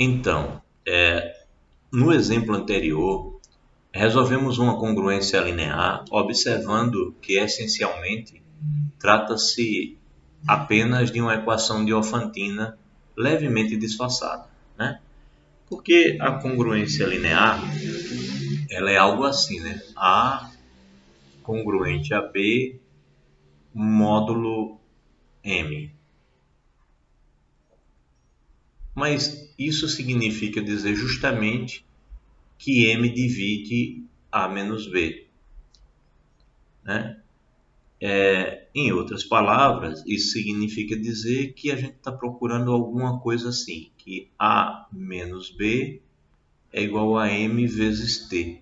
Então, no exemplo anterior, resolvemos uma congruência linear, observando que essencialmente trata-se apenas de uma equação diofantina levemente disfarçada, né? Porque a congruência linear, ela é algo assim, né? A congruente a B módulo M. Mas isso significa dizer justamente que M divide A menos B, né? Em outras palavras, isso significa dizer que a gente está procurando alguma coisa assim, que A menos B é igual a M vezes T.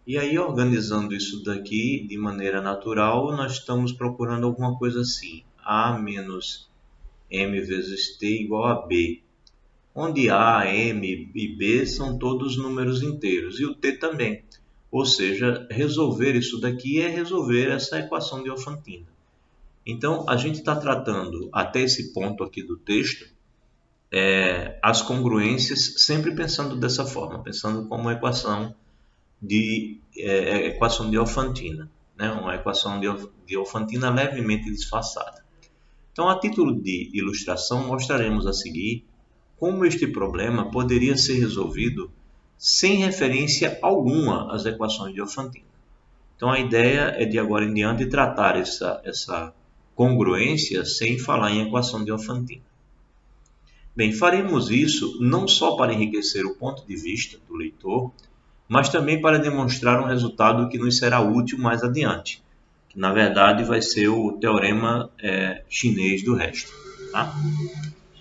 E aí, organizando isso daqui de maneira natural, nós estamos procurando alguma coisa assim, A menos M vezes T igual a B, onde A, M e B são todos números inteiros, e o T também. Ou seja, resolver isso daqui é resolver essa equação diofantina. Então, a gente está tratando, até esse ponto aqui do texto, as congruências sempre pensando dessa forma, pensando como uma equação diofantina, né? Uma equação diofantina levemente disfarçada. Então, a título de ilustração, mostraremos a seguir como este problema poderia ser resolvido sem referência alguma às equações diofantinas. Então, a ideia é de agora em diante tratar essa congruência sem falar em equação diofantina. Bem, faremos isso não só para enriquecer o ponto de vista do leitor, mas também para demonstrar um resultado que nos será útil mais adiante, que na verdade vai ser o teorema chinês do resto. Tá?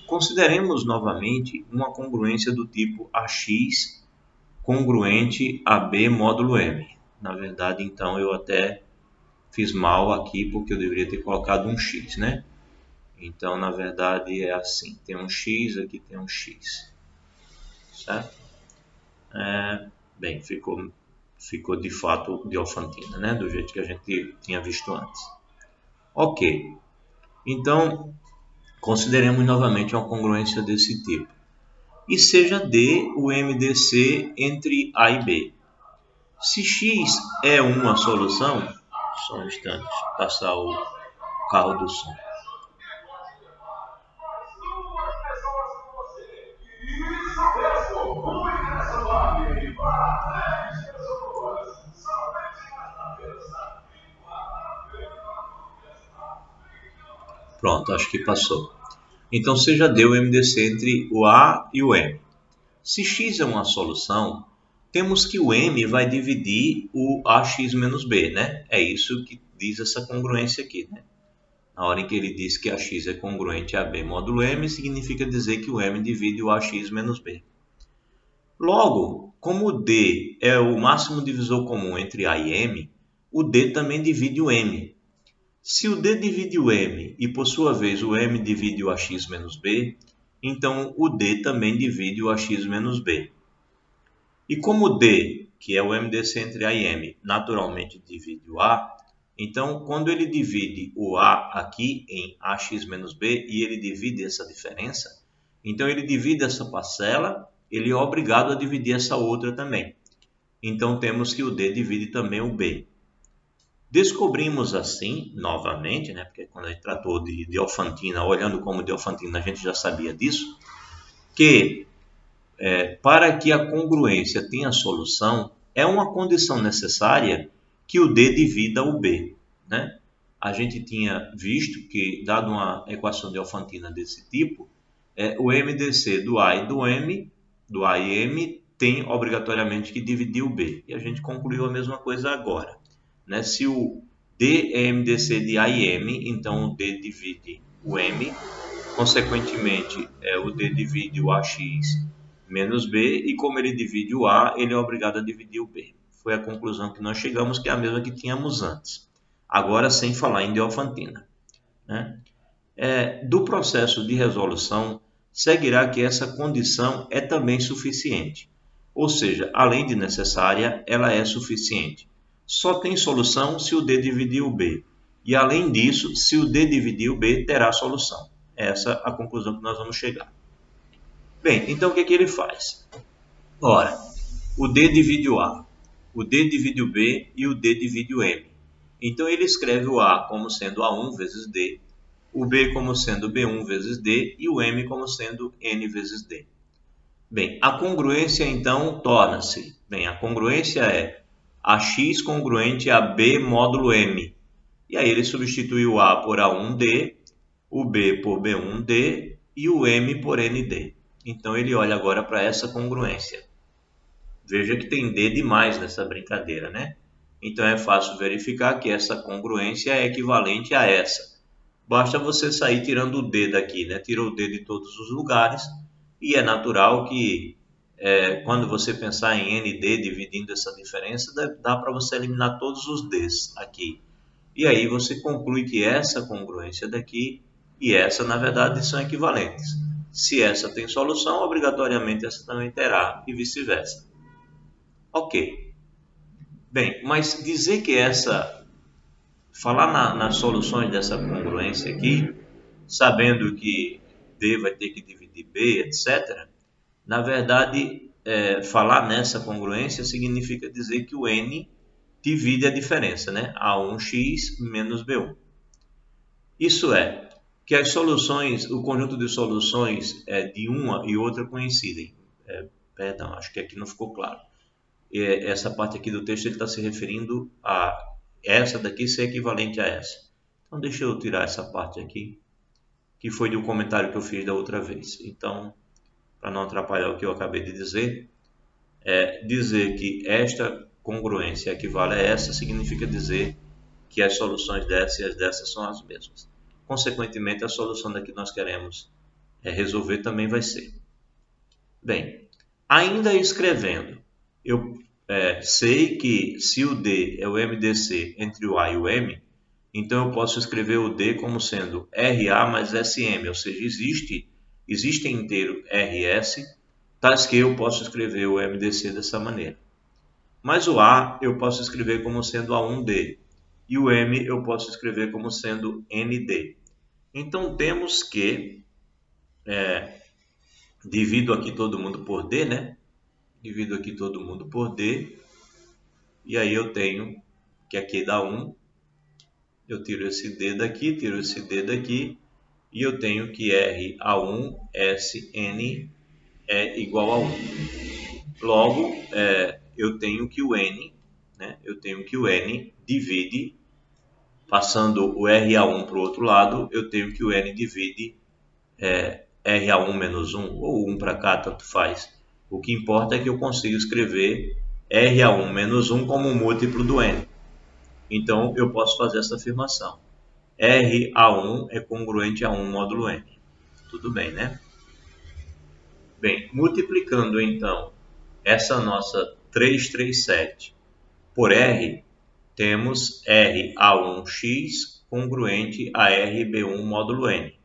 Consideremos novamente uma congruência do tipo AX congruente a B módulo M. Na verdade, então, eu até fiz mal aqui, porque eu deveria ter colocado um X, né? Então, na verdade, é assim. Tem um X, aqui tem um X. Certo? Bem, ficou de fato diofantina, né? Do jeito que a gente tinha visto antes. Ok. Então, consideremos novamente uma congruência desse tipo. E seja D o MDC entre A e B. Se X é uma solução, só um instante, passar o carro do som. Pronto, acho que passou. Então, seja D o MDC entre o A e o M. Se X é uma solução, temos que o M vai dividir o AX menos B, né? É isso que diz essa congruência aqui, né? Na hora em que ele diz que AX é congruente a B módulo M, significa dizer que o M divide o AX menos B. Logo, como o D é o máximo divisor comum entre A e M, o D também divide o M. Se o D divide o M e, por sua vez, o M divide o AX menos B, então o D também divide o AX menos B. E como o D, que é o MDC entre A e M, naturalmente divide o A, então quando ele divide o A aqui em AX menos B e ele divide essa diferença, então ele divide essa parcela, ele é obrigado a dividir essa outra também. Então temos que o D divide também o B. Descobrimos assim, novamente, né, porque quando a gente tratou de diofantina, olhando como diofantina, a gente já sabia disso, que para que a congruência tenha solução, é uma condição necessária que o D divida o B, né? A gente tinha visto que, dado uma equação diofantina desse tipo, o MDC do A e do A e M, tem obrigatoriamente que dividir o B. E a gente concluiu a mesma coisa agora, né? Se o D é MDC de A e M, então o D divide o M, consequentemente, o D divide o AX menos B, e como ele divide o A, ele é obrigado a dividir o B. Foi a conclusão que nós chegamos, que é a mesma que tínhamos antes. Agora, sem falar em diofantina, né? Do processo de resolução, seguirá que essa condição é também suficiente. Ou seja, além de necessária, ela é suficiente. Só tem solução se o D dividir o B. E além disso, se o D dividir o B, terá solução. Essa é a conclusão que nós vamos chegar. Bem, então o que ele faz? Ora, o D divide o A, o D divide o B e o D divide o M. Então ele escreve o A como sendo A1 vezes D, o B como sendo B1 vezes D e o M como sendo N vezes D. Bem, a congruência então torna-se, a congruência é AX congruente a B módulo M. E aí ele substitui o A por A1D, o B por B1D e o M por ND. Então ele olha agora para essa congruência. Veja que tem D demais nessa brincadeira, né? Então é fácil verificar que essa congruência é equivalente a essa. Basta você sair tirando o D daqui, né? Tira o D de todos os lugares e é natural que quando você pensar em ND dividindo essa diferença, dá para você eliminar todos os Ds aqui. E aí você conclui que essa congruência daqui e essa, na verdade, são equivalentes. Se essa tem solução, obrigatoriamente essa também terá e vice-versa. Ok. Bem, mas dizer que falar nas soluções dessa congruência aqui, sabendo que D vai ter que dividir B, etc., na verdade, falar nessa congruência significa dizer que o N divide a diferença, né? A1x menos B1. Isso é, que as soluções, o conjunto de soluções de uma e outra coincidem. Perdão, acho que aqui não ficou claro. Essa parte aqui do texto ele está se referindo a essa daqui ser equivalente a essa. Então deixa eu tirar essa parte aqui, que foi do comentário que eu fiz da outra vez. Então, para não atrapalhar o que eu acabei de dizer, dizer que esta congruência equivale a essa significa dizer que as soluções dessa e as dessas são as mesmas. Consequentemente, a solução da que nós queremos resolver também vai ser. Bem, ainda escrevendo, eu sei que se o D é o MDC entre o A e o M, então eu posso escrever o D como sendo RA mais SM, ou seja, existe inteiro RS, tais que eu posso escrever o MDC dessa maneira. Mas o A eu posso escrever como sendo A1D e o M eu posso escrever como sendo ND. Então temos que, divido aqui todo mundo por D, né? Divido aqui todo mundo por D, e aí eu tenho que aqui dá 1, eu tiro esse D daqui, tiro esse D daqui, e eu tenho que RA1SN é igual a 1. Logo, eu tenho que o N, né? Eu tenho que o N divide, passando o RA1 para o outro lado, eu tenho que o N divide RA1 menos 1, ou 1 para cá, tanto faz. O que importa é que eu consigo escrever RA1 menos 1 como múltiplo do N. Então, eu posso fazer essa afirmação. RA1 é congruente a 1 módulo N. Tudo bem, né? Bem, multiplicando então essa nossa 337 por R, temos RA1x congruente a RB1 módulo N.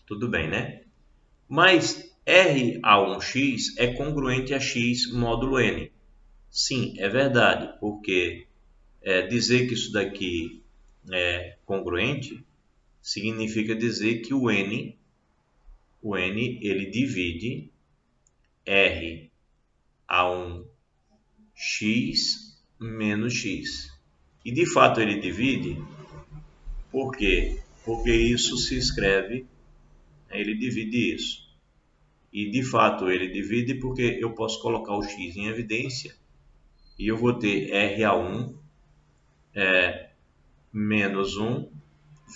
Tudo bem, né? Mas RA1x é congruente a x módulo N. Sim, é verdade, porque dizer que isso daqui é congruente significa dizer que o N ele divide R a 1x menos x. E de fato ele divide, por quê? Porque isso se escreve, ele divide isso. E de fato ele divide porque eu posso colocar o x em evidência e eu vou ter RA1 menos 1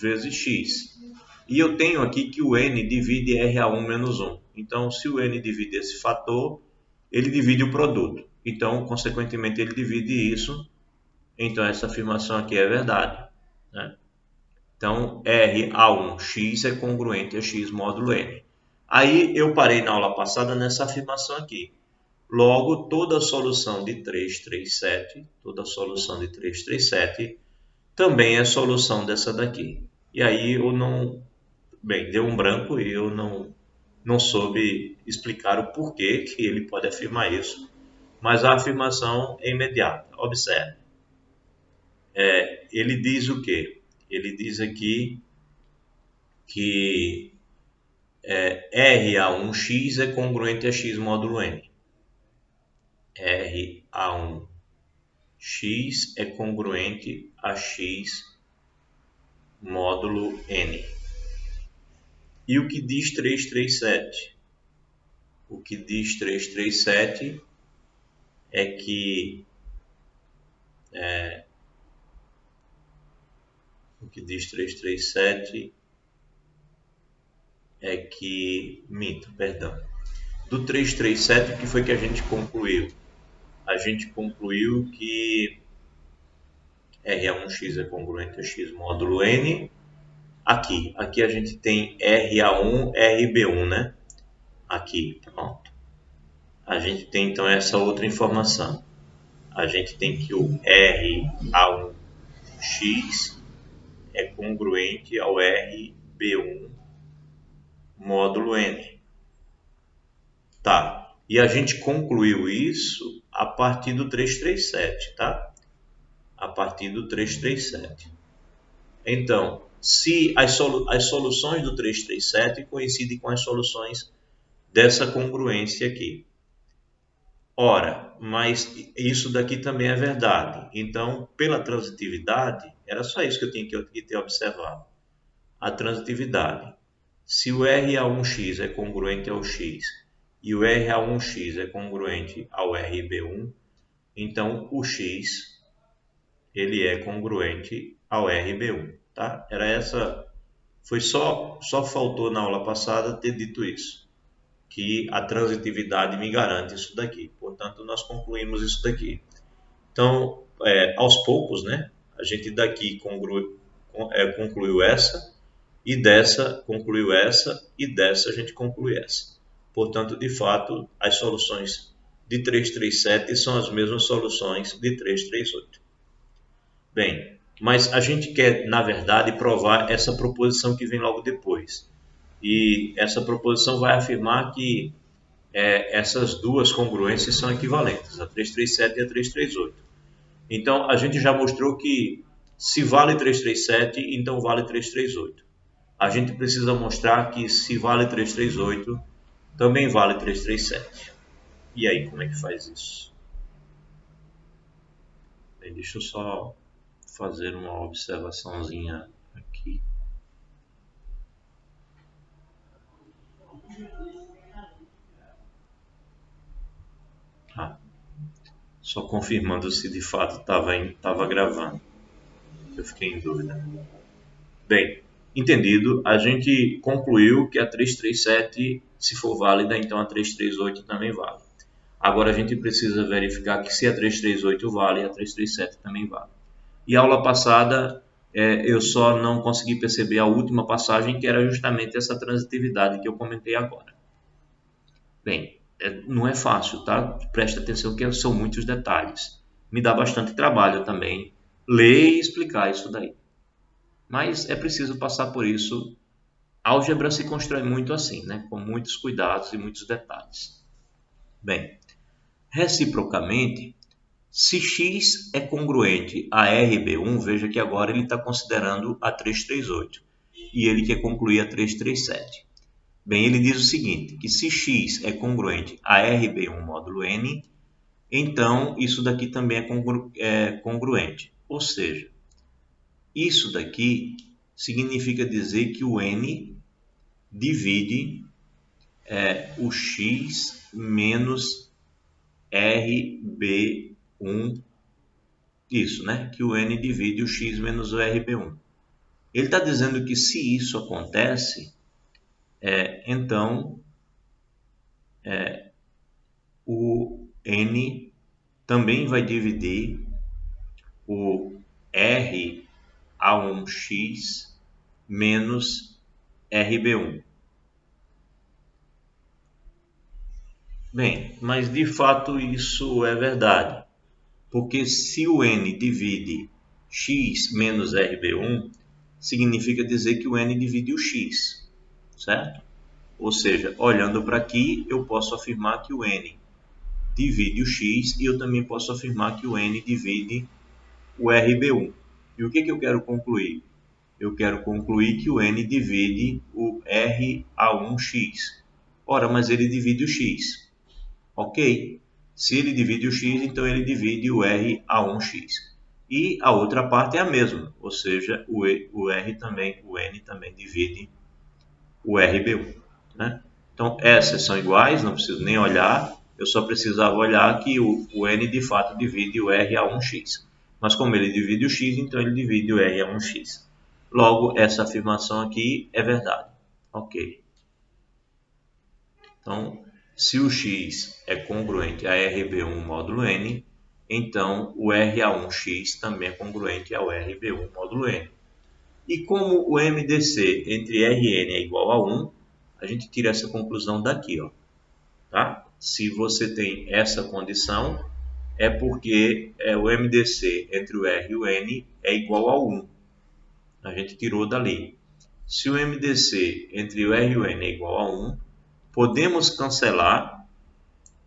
vezes x. E eu tenho aqui que o n divide RA1 menos 1. Então, se o n divide esse fator, ele divide o produto. Então, consequentemente, ele divide isso. Então, essa afirmação aqui é verdade, né? Então, RA1x é congruente a x módulo n. Aí, eu parei na aula passada nessa afirmação aqui. Logo, toda solução de 337 também é solução dessa daqui. E aí eu não... Bem, deu um branco e eu não soube explicar o porquê que ele pode afirmar isso. Mas a afirmação é imediata. Observe. Ele diz o quê? Ele diz aqui que RA1x é congruente a x módulo n. RA1x é congruente a x módulo n. E o que diz 337? O que diz 337 é que o que diz 337 é que do 337 o que foi que a gente concluiu? A gente concluiu que RA1x é congruente a x módulo n. Aqui a gente tem RA1, RB1, né? Aqui, pronto. A gente tem então essa outra informação. A gente tem que o RA1x é congruente ao RB1 módulo n. Tá. E a gente concluiu isso a partir do 337, tá? A partir do 337. Então, se as soluções do 337 coincidem com as soluções dessa congruência aqui. Ora, mas isso daqui também é verdade. Então, pela transitividade, era só isso que eu tinha que ter observado. A transitividade. Se o RA1x é congruente ao x e o RA1x é congruente ao RB1, então o x ele é congruente ao RB1, tá? Era essa, foi só faltou na aula passada ter dito isso, que a transitividade me garante isso daqui. Portanto, nós concluímos isso daqui. Então, aos poucos, né? A gente daqui concluiu essa, e dessa concluiu essa, e dessa a gente conclui essa. Portanto, de fato, as soluções de 337 são as mesmas soluções de 338. Bem, mas a gente quer, na verdade, provar essa proposição que vem logo depois. E essa proposição vai afirmar que essas duas congruências são equivalentes, a 337 e a 338. Então, a gente já mostrou que se vale 337, então vale 338. A gente precisa mostrar que se vale 338, também vale 337. E aí, como é que faz isso? Bem, deixa eu só fazer uma observaçãozinha aqui. Só confirmando se de fato estava gravando. Eu fiquei em dúvida. Bem, entendido, a gente concluiu que a 337, se for válida, então a 338 também vale. Agora a gente precisa verificar que se a 338 vale, a 337 também vale. E a aula passada eu só não consegui perceber a última passagem, que era justamente essa transitividade que eu comentei agora. Bem, não é fácil, tá? Presta atenção que são muitos detalhes. Me dá bastante trabalho também ler e explicar isso daí. Mas é preciso passar por isso. A álgebra se constrói muito assim, né? Com muitos cuidados e muitos detalhes. Bem, reciprocamente, se x é congruente a RB1, veja que agora ele está considerando a 338 e ele quer concluir a 337. Bem, ele diz o seguinte, que se x é congruente a RB1 módulo n, então isso daqui também é congruente. Ou seja, isso daqui significa dizer que o n divide o x menos RB1, isso, né? Que o n divide o x menos o RB1. Ele está dizendo que se isso acontece, então o n também vai dividir o RA1x menos RB1. Bem, mas de fato isso é verdade, porque se o n divide x menos RB1, significa dizer que o n divide o x, certo? Ou seja, olhando para aqui, eu posso afirmar que o n divide o x e eu também posso afirmar que o n divide o RB1. E o que eu quero concluir? eu quero concluir que o N divide o R a 1x. Ora, mas ele divide o x. Ok? Se ele divide o x, então ele divide o R a 1x. E a outra parte é a mesma, ou seja, o N também divide o RB1, né? Então, essas são iguais, não preciso nem olhar, eu só precisava olhar que o N de fato divide o R a 1x. Mas como ele divide o x, então ele divide o R a 1x. Logo, essa afirmação aqui é verdade. Ok. Então, se o x é congruente a RB1 módulo N, então o RA1x também é congruente ao RB1 módulo N. E como o MDC entre Rn é igual a 1, a gente tira essa conclusão daqui, ó, tá? Se você tem essa condição, é porque o MDC entre o R e o N é igual a 1. A gente tirou dali. Se o MDC entre o R e o N é igual a 1, podemos cancelar,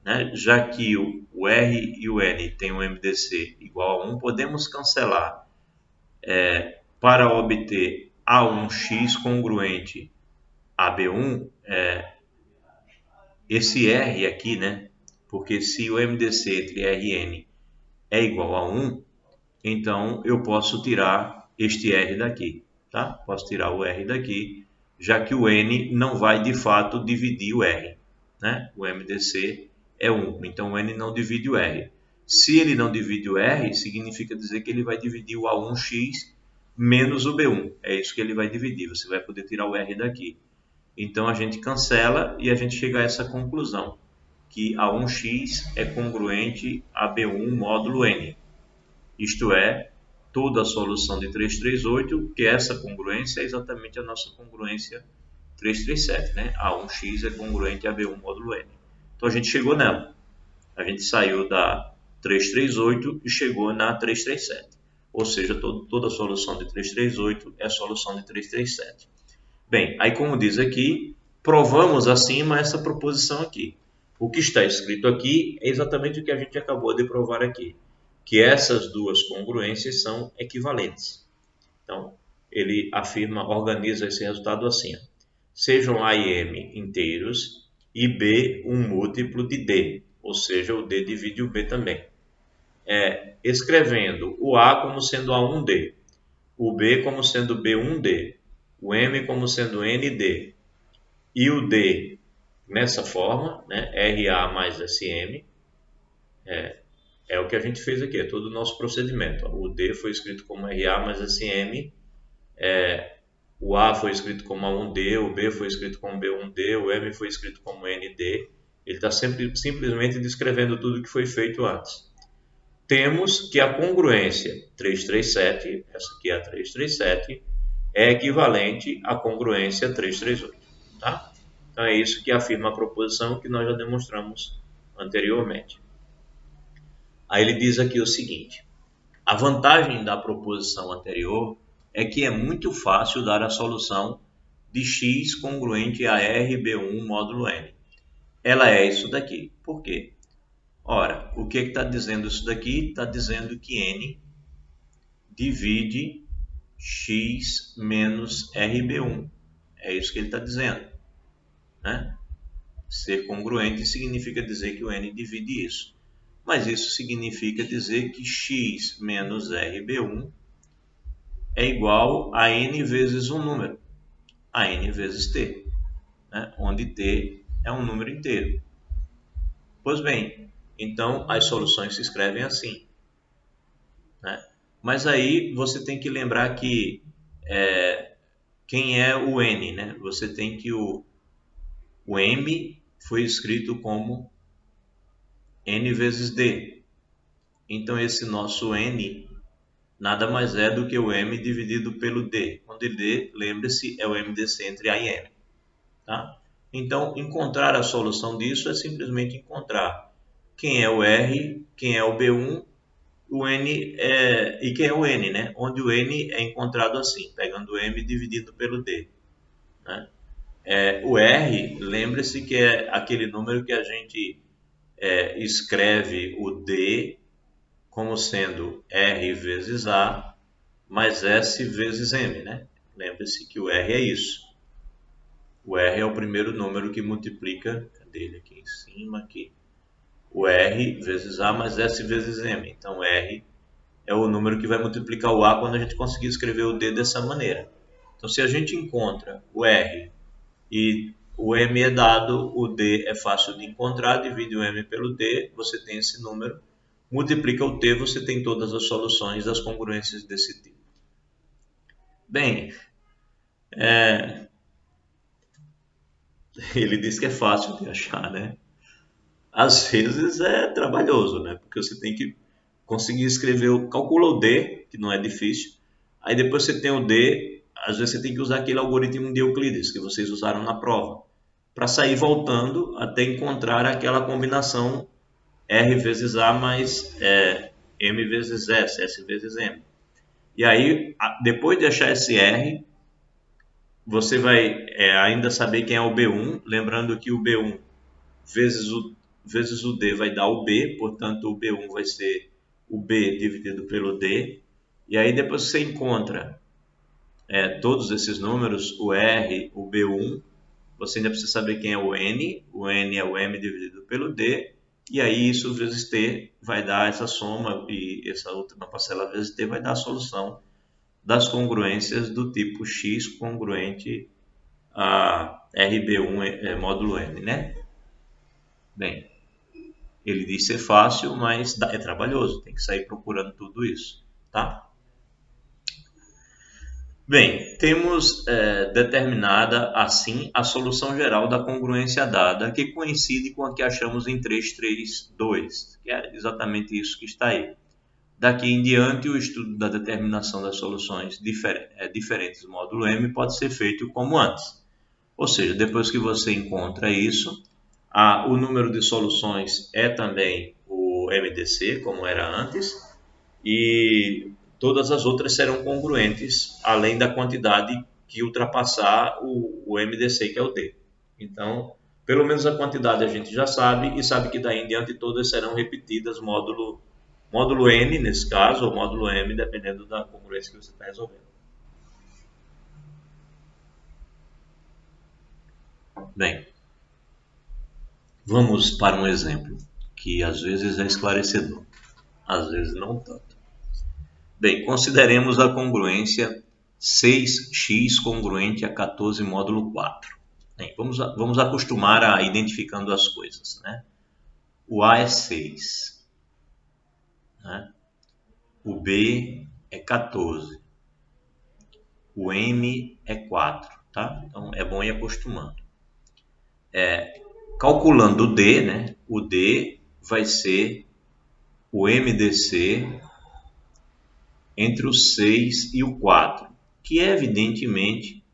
né? Já que o R e o N têm um MDC igual a 1, podemos cancelar para obter A1x congruente a B1, esse R aqui, né? Porque se o MDC entre R e N é igual a 1, então eu posso tirar este R daqui, tá? Posso tirar o R daqui, já que o N não vai de fato dividir o R, né? O MDC é 1, então o N não divide o R. Se ele não divide o R, significa dizer que ele vai dividir o A1x menos o B1. É isso que ele vai dividir, você vai poder tirar o R daqui. Então a gente cancela e a gente chega a essa conclusão, que A1x é congruente a B1 módulo N. Isto é, toda a solução de 338, que essa congruência é exatamente a nossa congruência 337, né? A1x é congruente a B1 módulo N. Então a gente chegou nela. A gente saiu da 338 e chegou na 337. Ou seja, toda a solução de 338 é a solução de 337. Bem, aí como diz aqui, provamos acima essa proposição aqui. O que está escrito aqui é exatamente o que a gente acabou de provar aqui, que essas duas congruências são equivalentes. Então, ele afirma, organiza esse resultado assim: sejam A e M inteiros e B um múltiplo de D, ou seja, o D divide o B também. Escrevendo o A como sendo A1D, o B como sendo B1D, o M como sendo ND e o D nessa forma, né, RA mais SM, é o que a gente fez aqui, é todo o nosso procedimento. O D foi escrito como RA mais SM, o A foi escrito como A1D, o B foi escrito como B1D, o M foi escrito como ND. Ele está simplesmente descrevendo tudo que foi feito antes. Temos que a congruência 337, essa aqui é a 337, é equivalente à congruência 338. Tá? Então é isso que afirma a proposição que nós já demonstramos anteriormente. Aí ele diz aqui o seguinte: a vantagem da proposição anterior é que é muito fácil dar a solução de x congruente a RB1 módulo n. Ela é isso daqui. Por quê? Ora, o que está dizendo isso daqui? Está dizendo que n divide x menos RB1. É isso que ele está dizendo, né? Ser congruente significa dizer que o n divide isso. Mas isso significa dizer que x menos RB1 é igual a n vezes um número, a n vezes t, né? Onde t é um número inteiro. Pois bem, então as soluções se escrevem assim, né? Mas aí você tem que lembrar que quem é o n, né? Você tem que o m foi escrito como n vezes d. Então esse nosso n nada mais é do que o m dividido pelo d, onde d, lembre-se, é o MDC entre A e M. Tá? Então, encontrar a solução disso é simplesmente encontrar quem é o R, quem é o B1, o N e quem é o N, né? Onde o N é encontrado assim, pegando o M dividido pelo D. Né? O R, lembre-se que é aquele número que a gente escreve o D como sendo R vezes A mais S vezes M, né? Lembre-se que o R é isso. O R é o primeiro número que multiplica, cadê ele aqui em cima, aqui, o R vezes A mais S vezes M. Então, R é o número que vai multiplicar o A quando a gente conseguir escrever o D dessa maneira. Então, se a gente encontra o R e o M é dado, o D é fácil de encontrar, divide o M pelo D, você tem esse número, multiplica o T, você tem todas as soluções das congruências desse tipo. Bem, ele diz que é fácil de achar, né? Às vezes é trabalhoso, né? Porque você tem que conseguir escrever, calcula o D, que não é difícil, aí depois você tem o D, às vezes você tem que usar aquele algoritmo de Euclides que vocês usaram na prova, para sair voltando até encontrar aquela combinação R vezes A mais M vezes S, S vezes M. E aí, depois de achar esse R, você vai ainda saber quem é o B1, lembrando que o B1 vezes o D vai dar o B, portanto o B1 vai ser o B dividido pelo D. E aí depois você encontra todos esses números, o R, o B1, você ainda precisa saber quem é o N é o M dividido pelo D, e aí isso vezes T vai dar essa soma, e essa última parcela vezes T vai dar a solução das congruências do tipo X congruente a RB1 módulo N, né? Bem, ele diz ser fácil, mas é trabalhoso, tem que sair procurando tudo isso, tá? Bem, temos determinada assim a solução geral da congruência dada, que coincide com a que achamos em 332, que é exatamente isso que está aí. Daqui em diante, o estudo da determinação das soluções diferentes do módulo M pode ser feito como antes. Ou seja, depois que você encontra isso, o número de soluções é também o MDC, como era antes, e todas as outras serão congruentes, além da quantidade que ultrapassar o MDC, que é o D. Então, pelo menos a quantidade a gente já sabe, e sabe que daí em diante todas serão repetidas módulo N, nesse caso, ou módulo M, dependendo da congruência que você está resolvendo. Bem, vamos para um exemplo que às vezes é esclarecedor, às vezes não tanto. Bem, consideremos a congruência 6x congruente a 14 módulo 4. Bem, vamos acostumar a identificando as coisas, né? O A é 6, né? O B é 14, o M é 4, tá? Então é bom ir acostumando. Calculando o D, né? O D vai ser o MDC entre o 6 e o 4, que evidentemente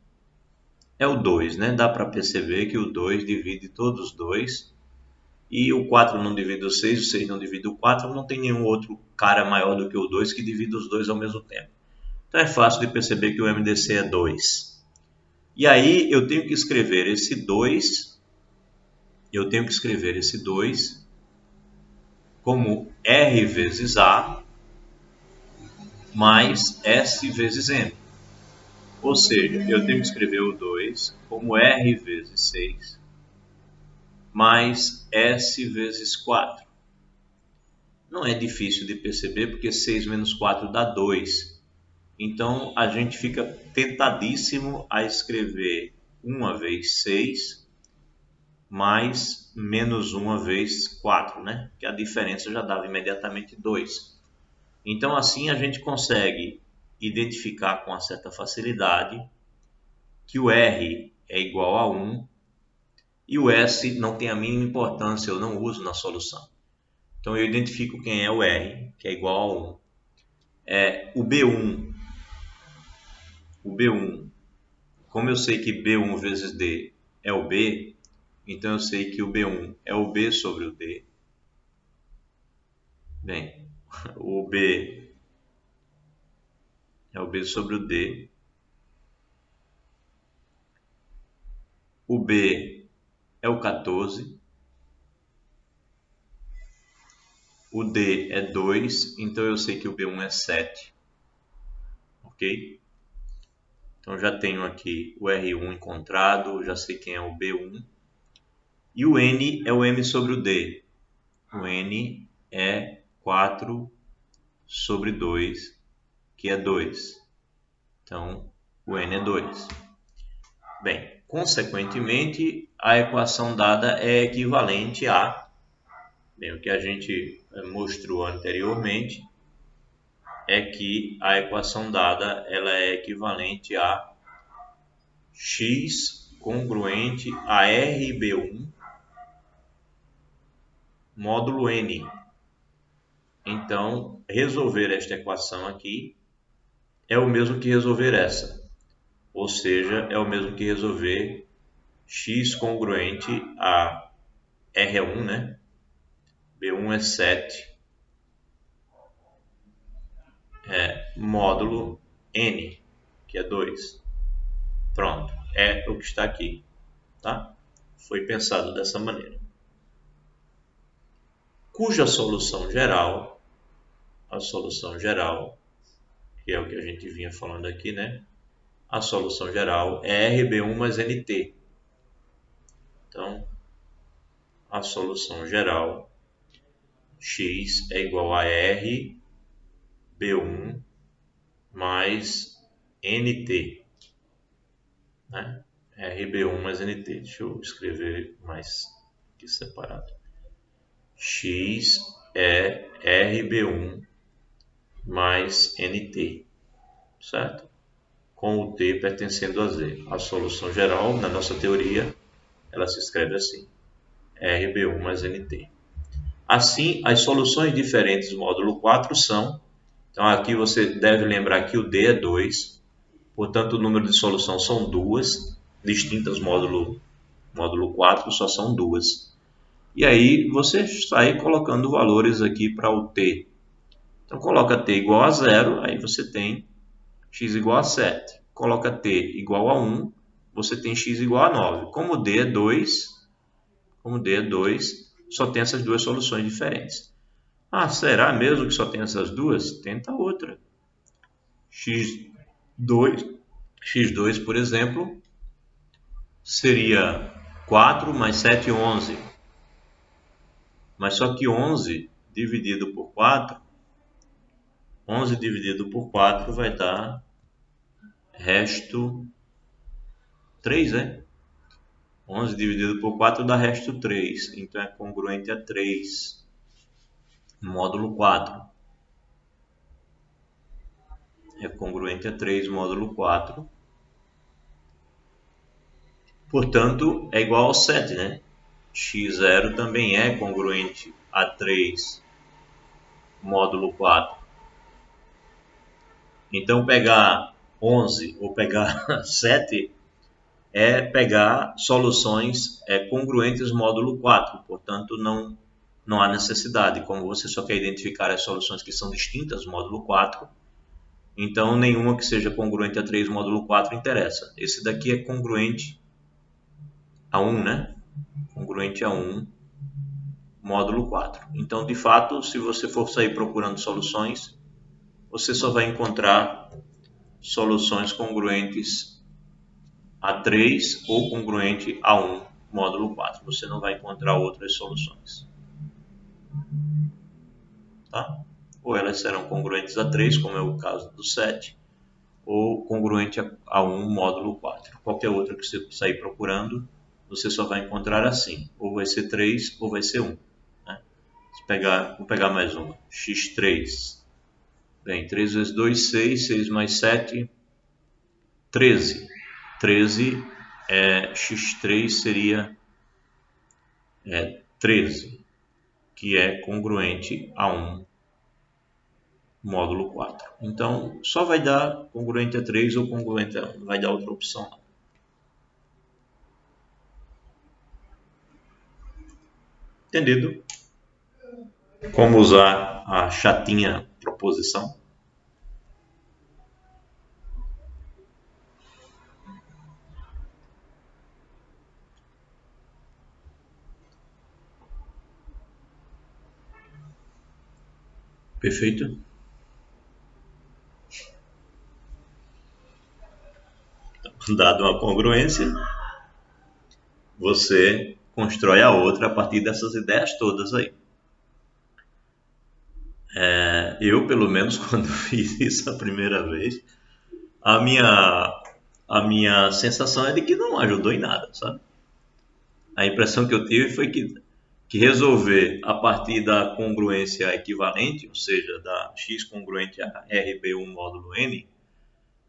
é o 2, né? Dá para perceber que o 2 divide todos os dois, e o 4 não divide o 6 não divide o 4, não tem nenhum outro cara maior do que o 2 que divide os dois ao mesmo tempo. Então é fácil de perceber que o MDC é 2. E aí eu tenho que escrever esse 2, como R vezes A mais S vezes M. Ou seja, eu tenho que escrever o 2 como R vezes 6 mais S vezes 4. Não é difícil de perceber, porque 6 menos 4 dá 2. Então, a gente fica tentadíssimo a escrever 1 vezes 6 mais menos 1 vezes 4, né? Que a diferença já dava imediatamente 2. Então, assim, a gente consegue identificar com uma certa facilidade que o R é igual a 1 e o S não tem a mínima importância, eu não uso na solução. Então eu identifico quem é o R, que é igual a 1. O B1, como eu sei que B1 vezes D é o B, então eu sei que o B1 é o B sobre o D. Bem, o B é o B sobre o D. O B é o 14. O D é 2, então eu sei que o B1 é 7. Ok? Então já tenho aqui o R1 encontrado, já sei quem é o B1. E o N é o M sobre o D. O N é 4 sobre 2, que é 2. Então, o N é 2. Bem, consequentemente, a equação dada é equivalente a, bem, o que a gente mostrou anteriormente, é que a equação dada ela é equivalente a x congruente a RB1 módulo N. Então, resolver esta equação aqui é o mesmo que resolver essa. Ou seja, é o mesmo que resolver x congruente a R é 1, né? B1 é 7, módulo N, que é 2. Pronto, é o que está aqui, tá? Foi pensado dessa maneira. Cuja solução geral, a solução geral, que é o que a gente vinha falando aqui, né? A solução geral é RB1 mais NT. Então, a solução geral, x é igual a R B1 mais NT, né? RB1 mais NT. Deixa eu escrever mais aqui separado. X é RB1 mais NT, certo? Com o T pertencendo a Z. A solução geral, na nossa teoria, ela se escreve assim, RB1 mais NT. Assim, as soluções diferentes do módulo 4 são, então aqui você deve lembrar que o D é 2, portanto o número de solução são duas, distintas módulo 4, só são duas. E aí você sai colocando valores aqui para o T. Então coloca T igual a 0, aí você tem x igual a 7. Coloca T igual a 1, você tem x igual a 9. Como D é 2, só tem essas duas soluções diferentes. Ah, será mesmo que só tem essas duas? Tenta outra. x2, por exemplo, seria 4 mais 7, 11. Mas só que 11 dividido por 4 vai dar resto 3, né? 11 dividido por 4 dá resto 3. Então é congruente a 3. Módulo 4. É congruente a 3, módulo 4. Portanto, é igual ao 7, né? x0 também é congruente a 3, módulo 4. Então, pegar 11 ou pegar 7 é pegar soluções congruentes módulo 4. Portanto, não há necessidade. Como você só quer identificar as soluções que são distintas módulo 4, então nenhuma que seja congruente a 3 módulo 4 interessa. Esse daqui é congruente a 1, né? Congruente a 1 módulo 4. Então, de fato, se você for sair procurando soluções, você só vai encontrar soluções congruentes a 3 ou congruente a 1 módulo 4. Você não vai encontrar outras soluções. Tá? Ou elas serão congruentes a 3, como é o caso do 7, ou congruente a 1 módulo 4. Qualquer outra que você sair procurando, você só vai encontrar assim. Ou vai ser 3 ou vai ser 1. Né? Vou pegar mais uma. x3. Bem, 3 vezes 2, 6. 6 mais 7, 13. 13, x3 seria 13, que é congruente a 1 módulo 4. Então, só vai dar congruente a 3 ou congruente a 1, não vai dar outra opção não. Entendido? Como usar a chatinha proposição? Perfeito? Dado uma congruência, você constrói a outra a partir dessas ideias todas aí. Eu, pelo menos, quando fiz isso a primeira vez, a minha sensação é de que não ajudou em nada, sabe? A impressão que eu tive foi que resolver a partir da congruência equivalente, ou seja, da x congruente a RB1 módulo n,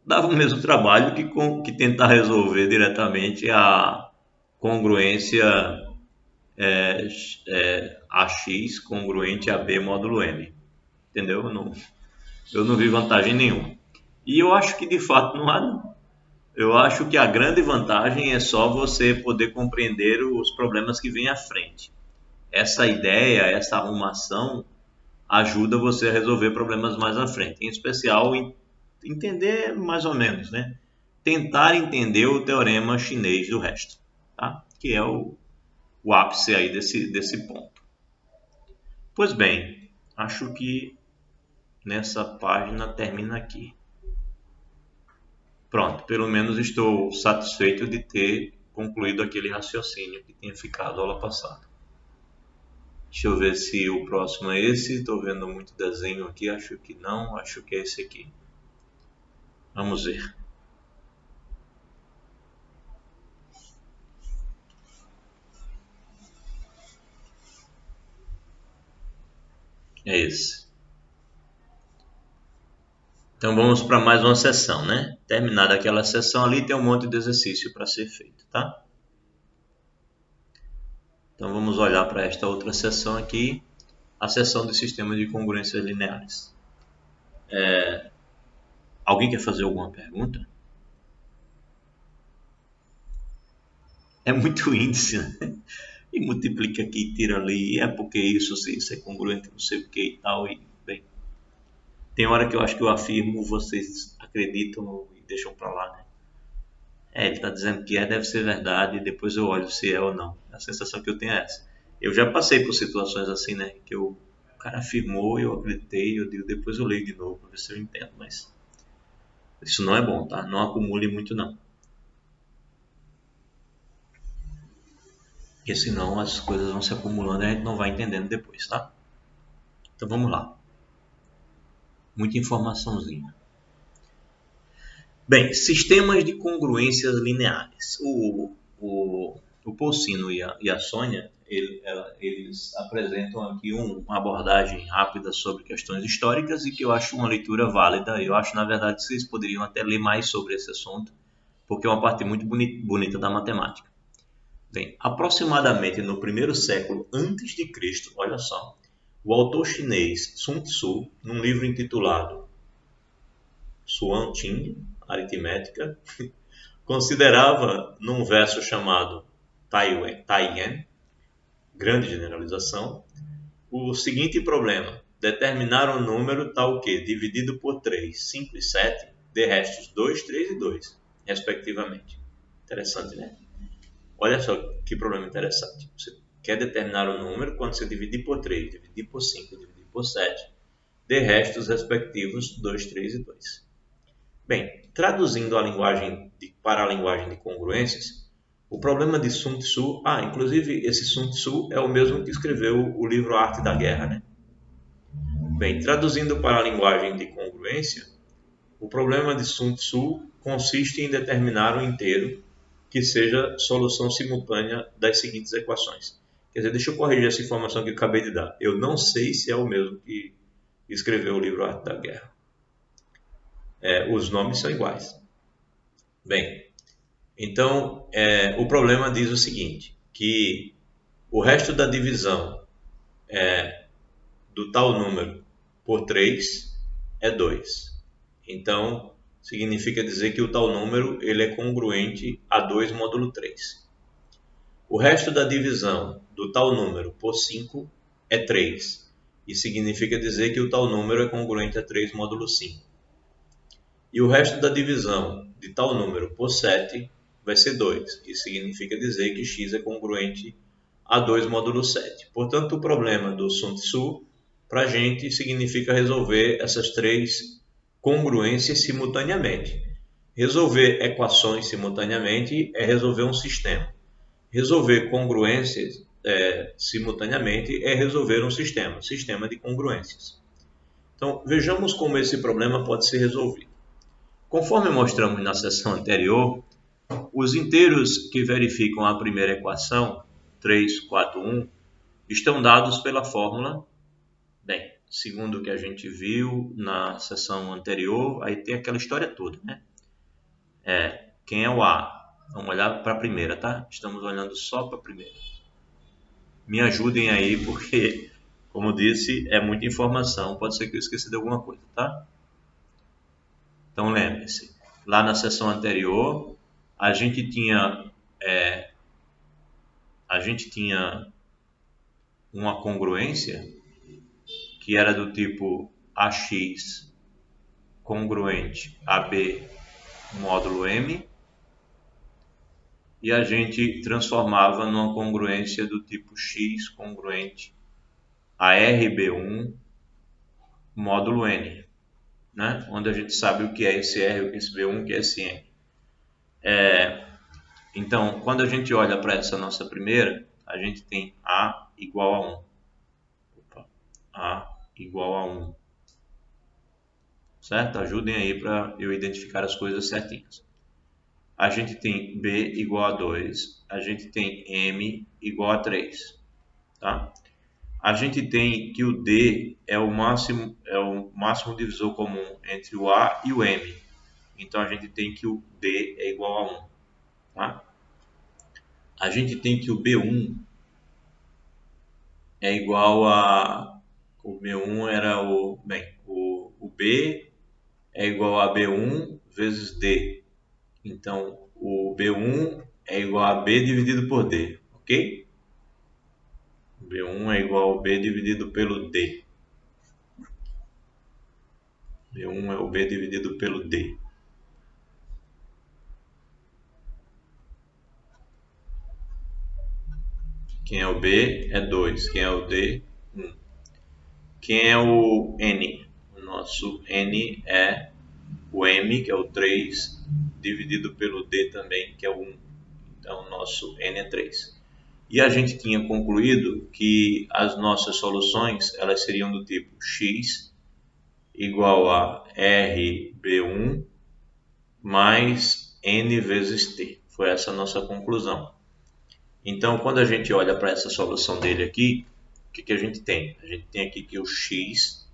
dava o mesmo trabalho que tentar resolver diretamente a congruência AX congruente a B módulo n. Entendeu? Eu não vi vantagem nenhuma. E eu acho que de fato não há, não. Eu acho que a grande vantagem é só você poder compreender os problemas que vêm à frente. Essa ideia, essa arrumação ajuda você a resolver problemas mais à frente. Em especial, entender mais ou menos, né? Tentar entender o teorema chinês do resto, tá? Que é o ápice aí desse ponto. Pois bem, acho que nessa página termina aqui. Pronto, pelo menos estou satisfeito de ter concluído aquele raciocínio que tinha ficado aula passada. Deixa eu ver se o próximo é esse. Estou vendo muito desenho aqui, acho que não, acho que é esse aqui. Vamos ver. É esse. Então vamos para mais uma sessão, né? Terminada aquela sessão ali, tem um monte de exercício para ser feito, tá? Então vamos olhar para esta outra sessão aqui, a sessão de sistemas de congruências lineares. Alguém quer fazer alguma pergunta? É muito índice, né? E multiplica aqui, tira ali, é porque isso, se isso é congruente, não sei o que e tal, e bem. Tem hora que eu acho que eu afirmo, vocês acreditam e deixam para lá, né? Ele está dizendo que deve ser verdade, e depois eu olho se é ou não. A sensação que eu tenho é essa. Eu já passei por situações assim, né? Que o cara afirmou, eu acreditei, eu digo, depois eu leio de novo para ver se eu entendo, mas isso não é bom, tá? Não acumule muito, não. Porque senão as coisas vão se acumulando e a gente não vai entendendo depois, tá? Então vamos lá. Muita informaçãozinha. Bem, sistemas de congruências lineares. O Pulcino e a Sônia, eles apresentam aqui uma abordagem rápida sobre questões históricas e que eu acho uma leitura válida. Eu acho, na verdade, que vocês poderiam até ler mais sobre esse assunto, porque é uma parte muito bonita da matemática. Bem, aproximadamente no primeiro século antes de Cristo, olha só, o autor chinês Sun Tzu, num livro intitulado Suan Ting, Aritmética, considerava num verso chamado Taiyan, grande generalização, o seguinte problema: determinar um número tal que, dividido por 3, 5 e 7, dê restos 2, 3 e 2, respectivamente. Interessante, né? Olha só que problema interessante. Você quer determinar um número, quando você dividir por 3, dividir por 5, dividir por 7, dê restos respectivos 2, 3 e 2. Bem, traduzindo para a linguagem de congruências, o problema de Sun Tzu, inclusive esse Sun Tzu é o mesmo que escreveu o livro Arte da Guerra, né? Bem, traduzindo para a linguagem de congruência, o problema de Sun Tzu consiste em determinar um inteiro que seja solução simultânea das seguintes equações. Quer dizer, deixa eu corrigir essa informação que eu acabei de dar. Eu não sei se é o mesmo que escreveu o livro Arte da Guerra. Os nomes são iguais. Bem, então o problema diz o seguinte, que o resto da divisão do tal número por 3 é 2. Então, significa dizer que o tal número ele é congruente a 2 módulo 3. O resto da divisão do tal número por 5 é 3. E significa dizer que o tal número é congruente a 3 módulo 5. E o resto da divisão de tal número por 7 vai ser 2. E significa dizer que x é congruente a 2 módulo 7. Portanto, o problema do Sun Tzu para a gente significa resolver essas três congruências simultaneamente. Resolver equações simultaneamente é resolver um sistema. Resolver congruências simultaneamente é resolver um sistema de congruências. Então, vejamos como esse problema pode ser resolvido. Conforme mostramos na seção anterior, os inteiros que verificam a primeira equação, 3, 4, 1, estão dados pela fórmula, bem, segundo o que a gente viu na seção anterior, aí tem aquela história toda, né? Quem é o A? Vamos olhar para a primeira, tá? Estamos olhando só para a primeira. Me ajudem aí, porque, como eu disse, é muita informação. Pode ser que eu esqueça de alguma coisa, tá? Então, lembre-se. Lá na sessão anterior, a gente tinha uma congruência que era do tipo AX congruente a B módulo M, e a gente transformava numa congruência do tipo X congruente a RB1 módulo N, né? Onde a gente sabe o que é esse R, o que é esse B1, o que é esse N. Então, quando a gente olha para essa nossa primeira, a gente tem A igual a 1. A igual a 1. Certo? Ajudem aí para eu identificar as coisas certinhas. A gente tem B igual a 2. A gente tem M igual a 3. Tá? A gente tem que o D é o máximo divisor comum entre o A e o M. Então, a gente tem que o D é igual a 1. Tá? A gente tem que o B1 é igual a... O B1 era o... Bem, o B é igual a B1 vezes D. Então, o B1 é igual a B dividido por D, ok? B1 é igual a B dividido pelo D. B1 é o B dividido pelo D. Quem é o B é 2. Quem é o D? 1. Quem é o N? O nosso N é o M, que é o 3, dividido pelo D também, que é o 1. Então, o nosso N é 3. E a gente tinha concluído que as nossas soluções elas seriam do tipo X igual a RB1 mais N vezes T. Foi essa a nossa conclusão. Então, quando a gente olha para essa solução dele aqui, o que a gente tem? A gente tem aqui que o X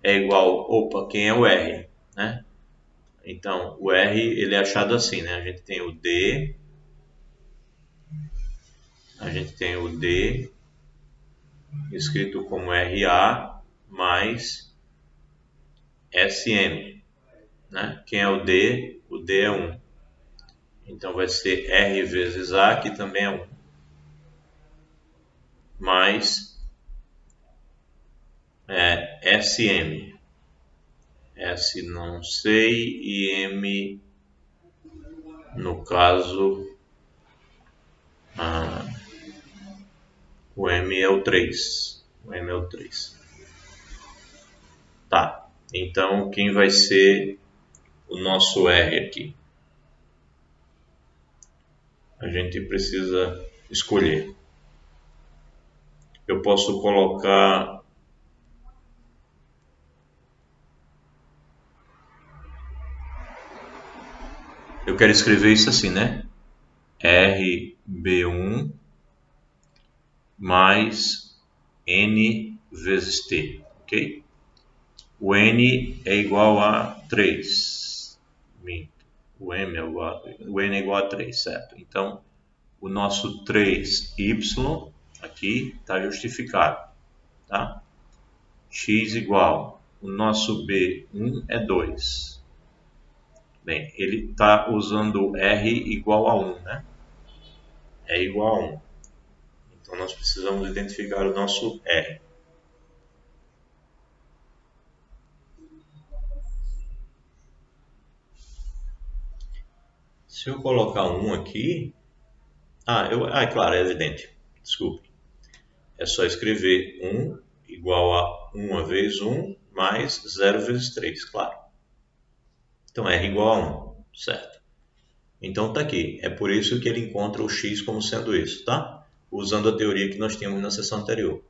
é igual... Opa, quem é o R? Né? Então, o R ele é achado assim, né? A gente tem o D escrito como RA mais SM, né? Quem é o D? O D é 1. Então vai ser R vezes A, que também é 1, mais SM. S não sei e M, no caso, o M é o 3. O M é o 3. Tá, então quem vai ser o nosso R aqui? A gente precisa escolher. Eu posso colocar... Eu quero escrever isso assim, né? RB1 mais N vezes T, ok? O N é igual a 3. O N é igual a 3, certo? Então, o nosso 3y aqui está justificado, tá? X igual, o nosso B1 é 2. Bem, ele está usando R igual a 1, né? É igual a 1. Então, nós precisamos identificar o nosso R. Se eu colocar 1 aqui... claro, é evidente. Desculpe. É só escrever 1 igual a 1 vezes 1 mais 0 vezes 3, claro. Então, R igual a 1, certo? Então tá aqui, é por isso que ele encontra o x como sendo isso, tá? Usando a teoria que nós tínhamos na sessão anterior.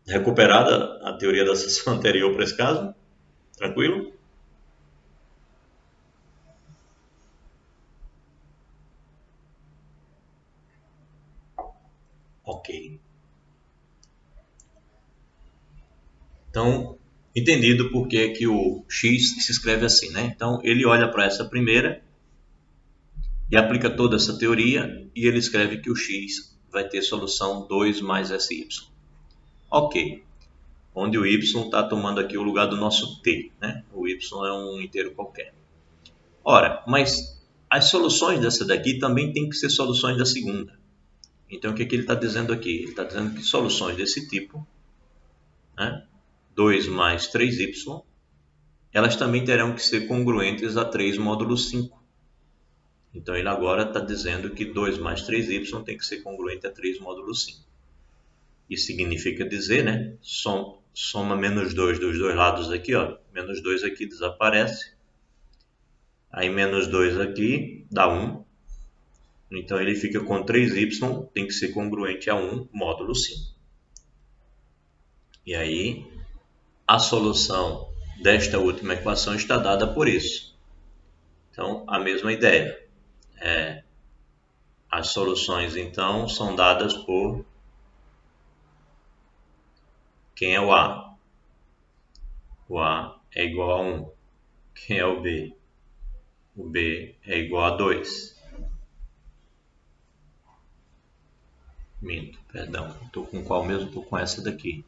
Recuperada a teoria da sessão anterior para esse caso? Tranquilo? Ok. Então, entendido por que o x se escreve assim, né? Então, ele olha para essa primeira e aplica toda essa teoria e ele escreve que o x vai ter solução 2 mais sy. Ok. Onde o y está tomando aqui o lugar do nosso t, né? O y é um inteiro qualquer. Ora, mas as soluções dessa daqui também tem que ser soluções da segunda. Então, o que ele está dizendo aqui? Ele está dizendo que soluções desse tipo, né? 2 mais 3y, elas também terão que ser congruentes a 3 módulo 5. Então, ele agora está dizendo que 2 mais 3y tem que ser congruente a 3 módulo 5. Isso significa dizer, né? Soma menos 2 dos dois lados aqui, ó. Menos 2 aqui desaparece. Aí menos 2 aqui dá 1. Então ele fica com 3y, tem que ser congruente a 1 módulo 5. E aí a solução desta última equação está dada por isso. Então a mesma ideia. As soluções então são dadas por quem é o A? O A é igual a 1. Quem é o B? O B é igual a 2. Minto, perdão. Estou com qual mesmo? Estou com essa daqui.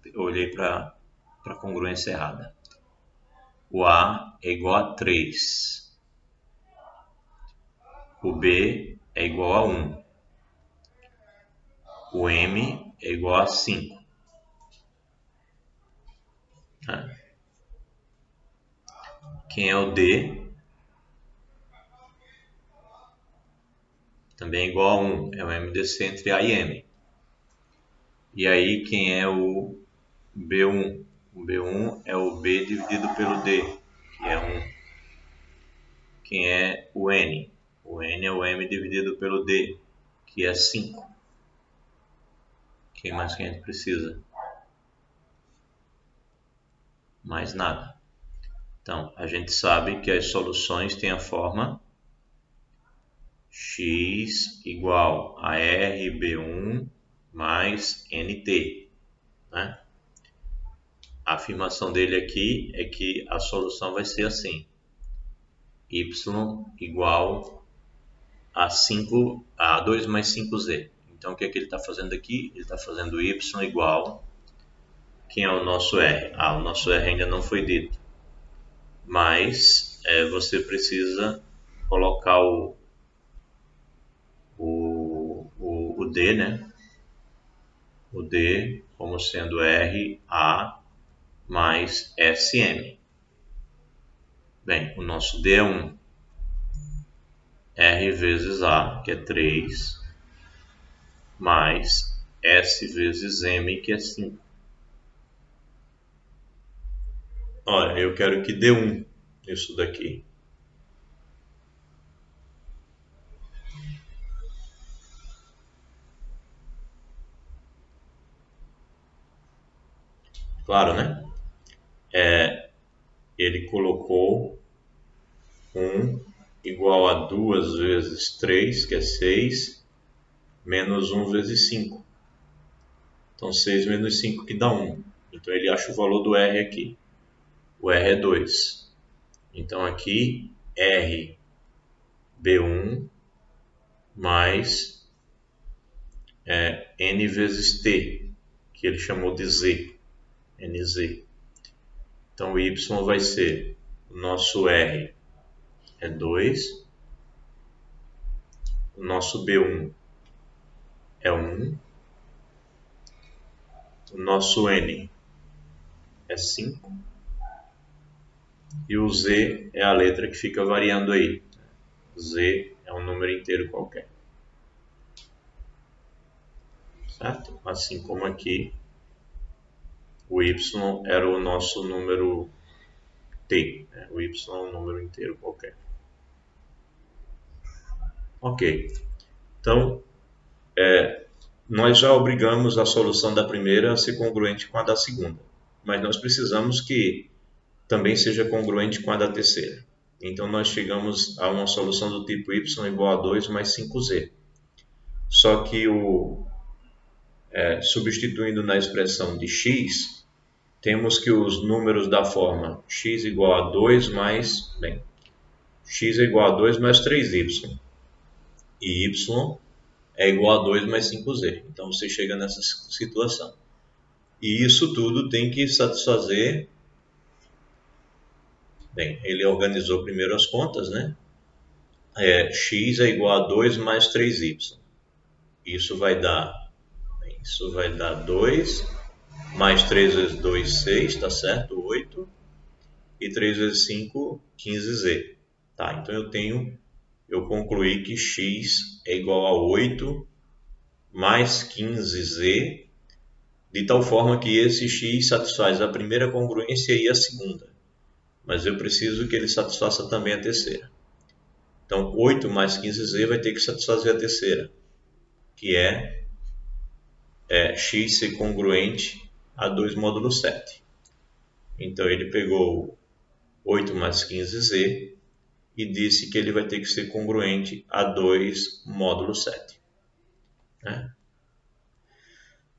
Eu olhei para a congruência errada. O A é igual a 3. O B é igual a 1. O M é igual a 5. Quem é o D? Também é igual a 1. É o MDC entre A e M. E aí quem é o B1? O B1 é o B dividido pelo D, que é 1. Quem é o N? O N é o M dividido pelo D, que é 5. Quem mais que a gente precisa? Mais nada. Então, a gente sabe que as soluções têm a forma x igual a RB1 mais NT. Né? A afirmação dele aqui é que a solução vai ser assim: y igual a 2 mais 5z. Então, o que é que ele está fazendo aqui? Ele está fazendo y igual... Quem é o nosso R? O nosso R ainda não foi dito. Mas você precisa colocar o D, né? O D como sendo RA mais SM. Bem, o nosso D é 1. R vezes A, que é 3, mais S vezes M, que é 5. Olha, eu quero que dê 1 isso daqui. Claro, né? Ele colocou 1 igual a 2 vezes 3, que é 6, menos 1 vezes 5. Então, 6 menos 5 que dá 1. Então, ele acha o valor do R aqui. O R é 2. Então, aqui, R B1 mais N vezes T, que ele chamou de Z, NZ. Então, o Y vai ser, o nosso R é 2, o nosso B1 é 1, o nosso N é 5, e o Z é a letra que fica variando aí. Z é um número inteiro qualquer. Certo? Assim como aqui, o Y era o nosso número t, né? O y é um número inteiro qualquer. Ok, então nós já obrigamos a solução da primeira a ser congruente com a da segunda, mas nós precisamos que também seja congruente com a da terceira. Então nós chegamos a uma solução do tipo y igual a 2 mais 5z. Só que substituindo na expressão de x, temos que os números da forma x igual a 2 mais... Bem, x é igual a 2 mais 3y. E y é igual a 2 mais 5z. Então você chega nessa situação. E isso tudo tem que satisfazer... Bem, ele organizou primeiro as contas, né? X é igual a 2 mais 3y. Isso vai dar 2 mais 3 vezes 2, 6, tá certo? 8. E 3 vezes 5, 15z. Tá, então eu concluí que x é igual a 8 mais 15z, de tal forma que esse x satisfaz a primeira congruência e a segunda. Mas eu preciso que ele satisfaça também a terceira. Então, 8 mais 15z vai ter que satisfazer a terceira, que é x ser congruente a 2 módulo 7. Então, ele pegou 8 mais 15z e disse que ele vai ter que ser congruente a 2 módulo 7. Né?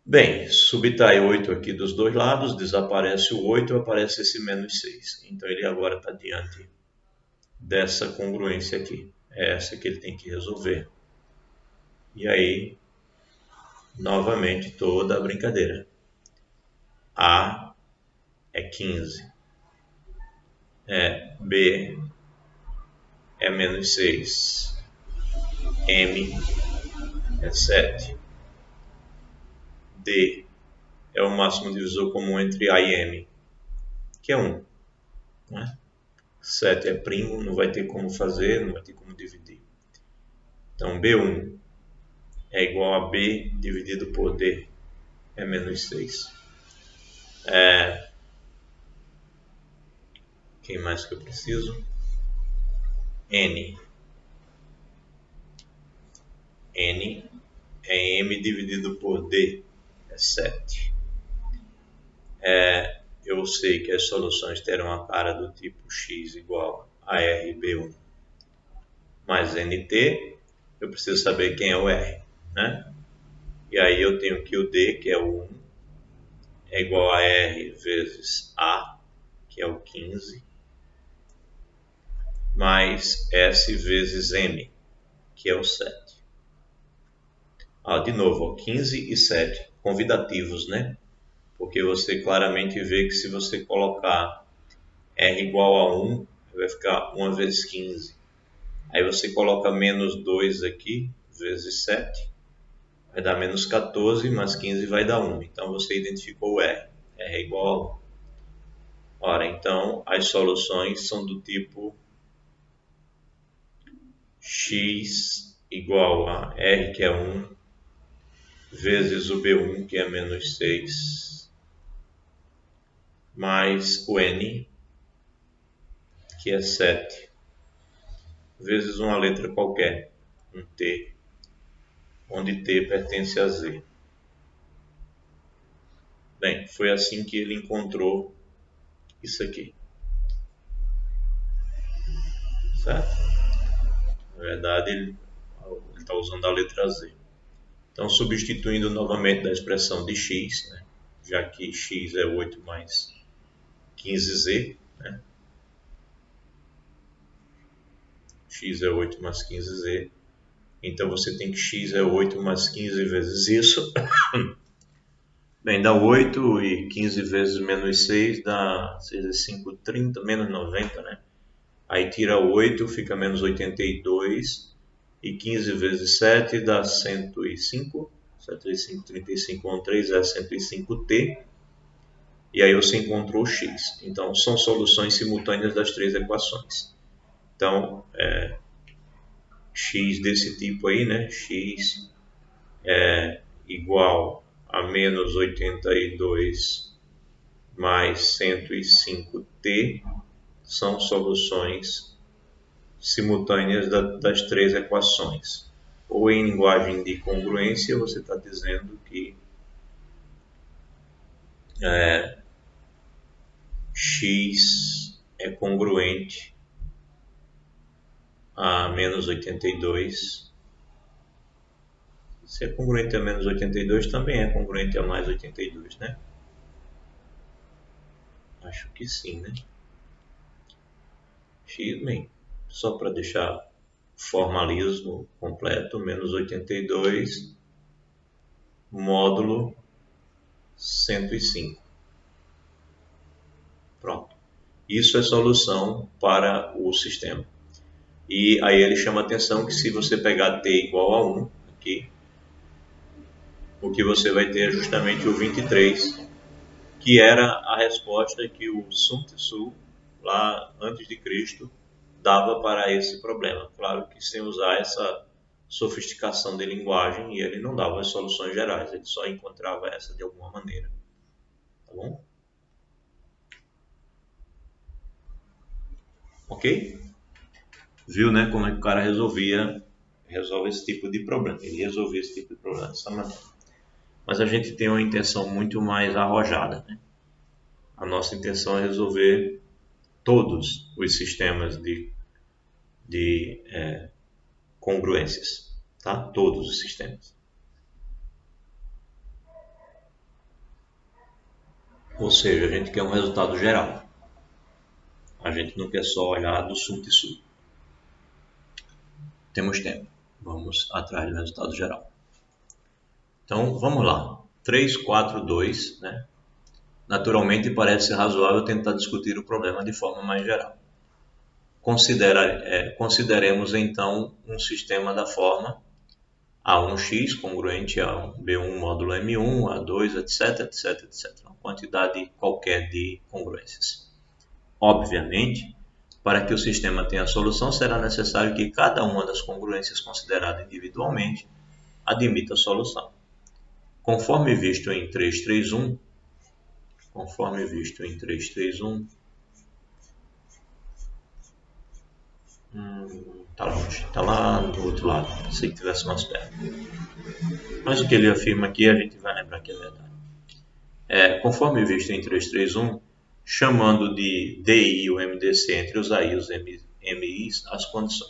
Bem, subtrai 8 aqui dos dois lados, desaparece o 8, aparece esse menos 6. Então, ele agora está diante dessa congruência aqui. É essa que ele tem que resolver. E aí, novamente, toda a brincadeira. A é 15. B é menos 6. M é 7. D é o máximo divisor comum entre A e M, que é 1. Né? 7 é primo, não vai ter como fazer, não vai ter como dividir. Então, B1 é igual a B dividido por D, é menos 6. Quem mais que eu preciso? N. N é M dividido por D, é 7. Eu sei que as soluções terão a cara do tipo x igual a RB1 mais NT. Eu preciso saber quem é o R, né? E aí eu tenho que o D, que é o 1, é igual a R vezes A, que é o 15, mais S vezes M, que é o 7. De novo, 15 e 7, convidativos, né? Porque você claramente vê que se você colocar R igual a 1, vai ficar 1 vezes 15. Aí você coloca menos 2 aqui, vezes 7, vai dar menos 14, mais 15 vai dar 1. Então você identificou o R. R é igual a 1. Ora, então as soluções são do tipo x igual a R, que é 1, vezes o B1, que é menos 6, mais o N, que é 7, vezes uma letra qualquer, um T, onde T pertence a Z. Bem, foi assim que ele encontrou isso aqui. Certo? Na verdade, ele está usando a letra Z. Então, substituindo novamente da expressão de x, né? Já que x é 8 mais 15z, né? X é 8 mais 15z. Então, você tem que x é 8 mais 15 vezes isso. Bem, dá 8 e 15 vezes menos 6 dá 6 vezes 5, 30, menos 90, né? Aí tira 8, fica menos 82. E 15 vezes 7 dá 105. 7 vezes 5, 35, 1, 3 é 105t. E aí você encontrou o x. Então, são soluções simultâneas das três equações. Então, x desse tipo aí, né? X é igual a menos 82 mais 105t são soluções simultâneas das três equações. Ou em linguagem de congruência, você está dizendo que x é congruente a menos 82. Se é congruente a menos 82, também é congruente a mais 82, né? Acho que sim, né? X, bem, só para deixar formalismo completo, menos 82 módulo 105. Pronto. Isso é solução para o sistema. E aí ele chama a atenção que se você pegar t igual a 1, aqui, o que você vai ter é justamente o 23, que era a resposta que o Sun Tzu, lá antes de Cristo, dava para esse problema. Claro que sem usar essa sofisticação de linguagem, e ele não dava as soluções gerais, ele só encontrava essa de alguma maneira. Tá bom? Ok? Viu, né, como é que o cara resolve esse tipo de problema. Ele resolvia esse tipo de problema dessa maneira. Mas a gente tem uma intenção muito mais arrojada, né? A nossa intenção é resolver todos os sistemas de congruências, tá? Todos os sistemas. Ou seja, a gente quer um resultado geral. A gente não quer só olhar do Sun Tzu. Temos tempo. Vamos atrás do resultado geral. Então, vamos lá. 3, 4, 2, né? Naturalmente, parece razoável tentar discutir o problema de forma mais geral. Consideremos, então, um sistema da forma A1x congruente a B1 módulo M1, A2, etc, etc, etc. Uma quantidade qualquer de congruências. Obviamente, para que o sistema tenha solução, será necessário que cada uma das congruências consideradas individualmente admita a solução. Conforme visto em 331, tá longe, tá lá do outro lado, se tivesse mais perto. Mas o que ele afirma aqui, a gente vai lembrar que é verdade. Conforme visto em 331, chamando de DI o MDC entre os AI e os MIs,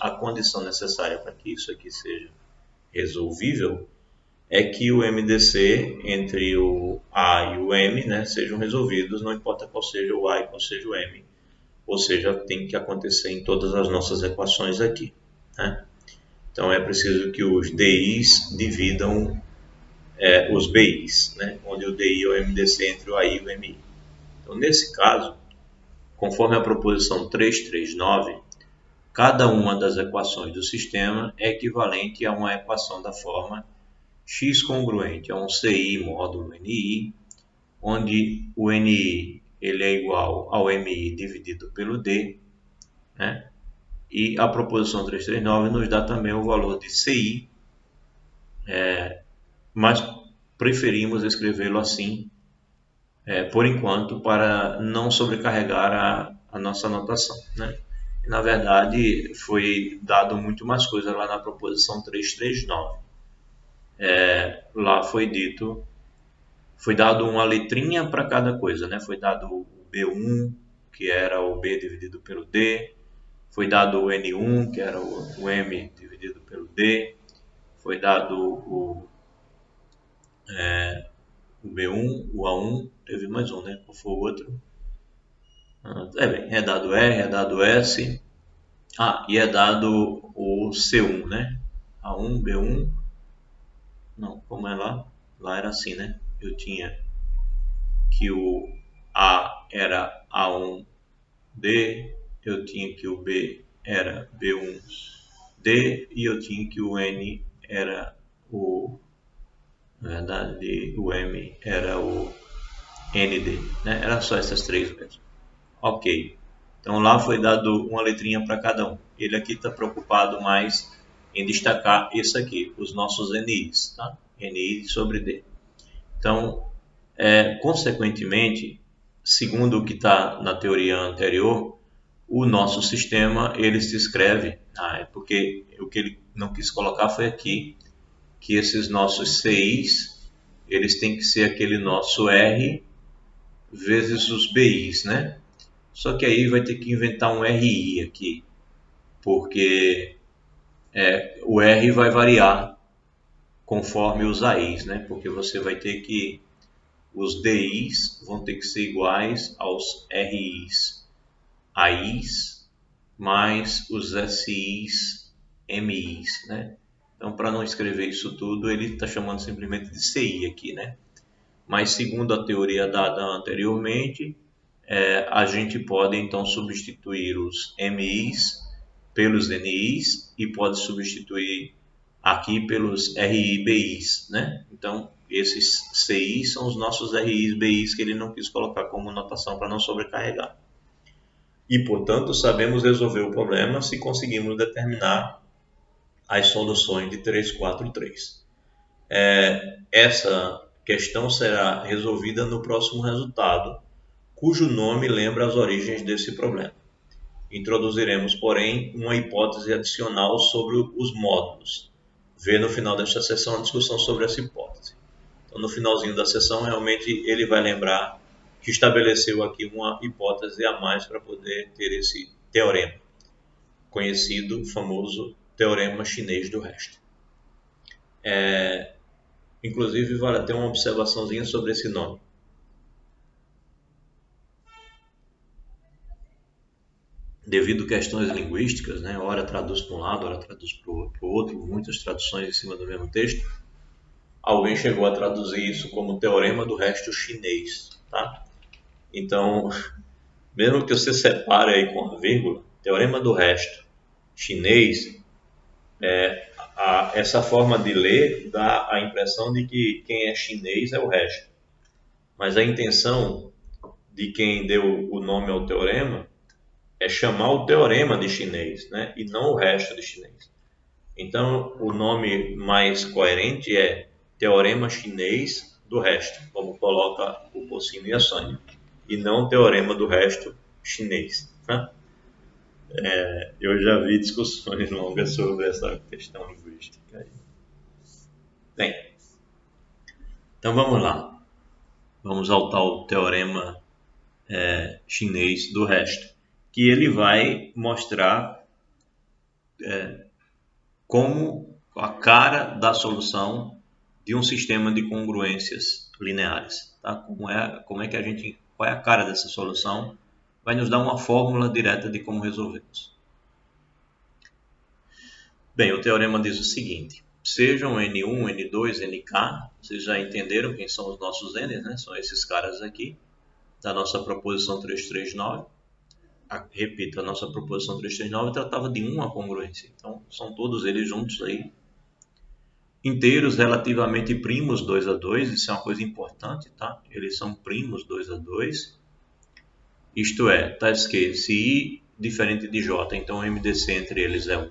a condição necessária para que isso aqui seja resolvível é que o MDC entre o A e o M, né, sejam resolvidos, não importa qual seja o A e qual seja o M. Ou seja, tem que acontecer em todas as nossas equações aqui, né? Então é preciso que os DIs dividam os BIs, né, onde o DI é o MDC entre o AI e o MI. Então, nesse caso, conforme a proposição 339, cada uma das equações do sistema é equivalente a uma equação da forma x congruente a um CI módulo NI, onde o NI ele é igual ao MI dividido pelo D, né? E a proposição 339 nos dá também o valor de CI, mas preferimos escrevê-lo assim, por enquanto, para não sobrecarregar a nossa anotação, né? E, na verdade, foi dado muito mais coisa lá na proposição 339. Lá foi dado uma letrinha para cada coisa, né? Foi dado o B1, que era o B dividido pelo D, foi dado o N1, que era o M dividido pelo D, foi dado o B1, o A1, teve mais um, né? Qual foi o outro? É dado R, é dado S, e é dado o C1, né? A1, B1, não, como é lá? Lá era assim, né? Eu tinha que o A era A1D, eu tinha que o B era B1D e eu tinha que o N era na verdade, o M era o ND, né? Era só essas três mesmo. Ok. Então lá foi dado uma letrinha para cada um. Ele aqui está preocupado mais em destacar isso aqui, os nossos NIs, tá? NI sobre D. Então, consequentemente, segundo o que está na teoria anterior, o nosso sistema ele se escreve, porque o que ele não quis colocar foi aqui, que esses nossos CIs, eles têm que ser aquele nosso R vezes os BIs, né? Só que aí vai ter que inventar um RI aqui, porque o R vai variar conforme os AIs, né? Porque você vai ter que, os DIs vão ter que ser iguais aos RIs, AIs, mais os SIs, MIs, né? Então, para não escrever isso tudo, ele está chamando simplesmente de CI aqui, né? Mas segundo a teoria dada anteriormente, a gente pode então substituir os MIs pelos NIs e pode substituir aqui pelos RI-BIs, né? Então, esses CIs são os nossos RIs-BIs que ele não quis colocar como notação para não sobrecarregar. E, portanto, sabemos resolver o problema se conseguimos determinar as soluções de 343. Essa questão será resolvida no próximo resultado, cujo nome lembra as origens desse problema. Introduziremos, porém, uma hipótese adicional sobre os módulos. Vê no final desta sessão a discussão sobre essa hipótese. Então, no finalzinho da sessão, realmente ele vai lembrar que estabeleceu aqui uma hipótese a mais para poder ter esse teorema, conhecido, famoso teorema chinês do resto. Inclusive, vale até uma observaçãozinha sobre esse nome. Devido a questões linguísticas, né, ora traduz para um lado, ora traduz para o outro, muitas traduções em cima do mesmo texto, alguém chegou a traduzir isso como teorema do resto chinês, tá? Então, mesmo que você separe aí com a vírgula, teorema do resto chinês, essa forma de ler dá a impressão de que quem é chinês é o resto. Mas a intenção de quem deu o nome ao teorema é chamar o teorema de chinês, né? E não o resto de chinês. Então, o nome mais coerente é teorema chinês do resto, como coloca o Pocino e a Sônia, e não teorema do resto chinês. Né? Eu já vi discussões longas sobre essa questão linguística. Bem, então vamos lá. Vamos ao tal teorema chinês do resto, que ele vai mostrar como a cara da solução de um sistema de congruências lineares. Tá? Como é que a gente, qual é a cara dessa solução? Vai nos dar uma fórmula direta de como resolvemos. Bem, o teorema diz o seguinte: sejam N1, N2, Nk, vocês já entenderam quem são os nossos N, né? São esses caras aqui, da nossa proposição 339. Repito, a nossa proposição 339 tratava de uma congruência, então são todos eles juntos aí. Inteiros relativamente primos 2 a 2, isso é uma coisa importante, tá? Eles são primos 2 a 2. Isto é, tá escrito se I diferente de J, então o MDC entre eles é 1.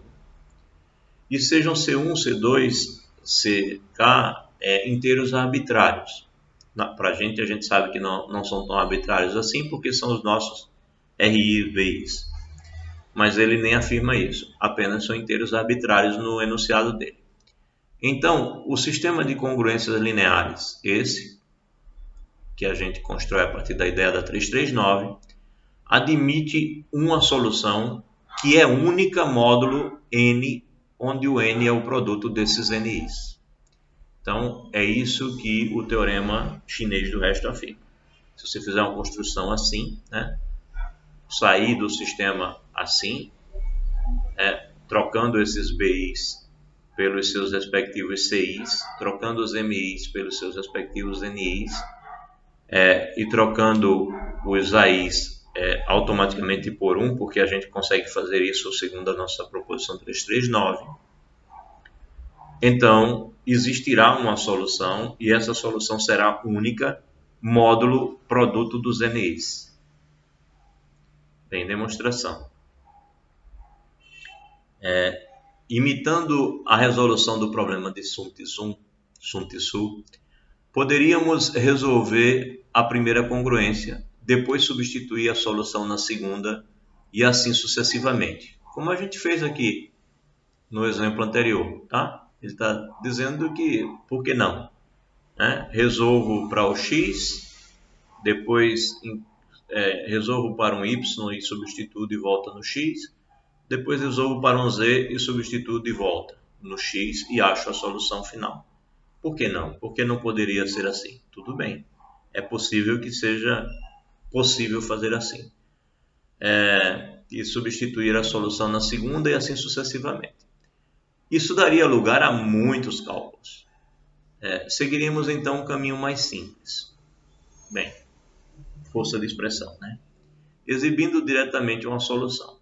E sejam C1, C2, CK inteiros arbitrários. Para a gente sabe que não são tão arbitrários assim, porque são os nossos RI e VIs. Mas ele nem afirma isso, apenas são inteiros arbitrários no enunciado dele. Então, o sistema de congruências lineares, esse que a gente constrói a partir da ideia da 339, admite uma solução que é única módulo N, onde o N é o produto desses NIs. Então, é isso que o teorema chinês do resto afirma. Se você fizer uma construção assim, né, sair do sistema assim, trocando esses BIs pelos seus respectivos CIs, trocando os MIs pelos seus respectivos NIs, e trocando os AIs automaticamente por 1, porque a gente consegue fazer isso segundo a nossa proposição 339. Então, existirá uma solução e essa solução será única, módulo produto dos NIs. Tem demonstração. Imitando a resolução do problema de Sun Tzu, poderíamos resolver a primeira congruência, depois substituir a solução na segunda e assim sucessivamente. Como a gente fez aqui no exemplo anterior, tá? Ele está dizendo que, por que não? Né? Resolvo para o x, depois resolvo para um y e substituo de volta no x, depois resolvo para um z e substituo de volta no x e acho a solução final. Por que não? Por que não poderia ser assim? Tudo bem, é possível que seja possível fazer assim. E substituir a solução na segunda e assim sucessivamente. Isso daria lugar a muitos cálculos. Seguiríamos então um caminho mais simples. Bem, força de expressão, né? Exibindo diretamente uma solução.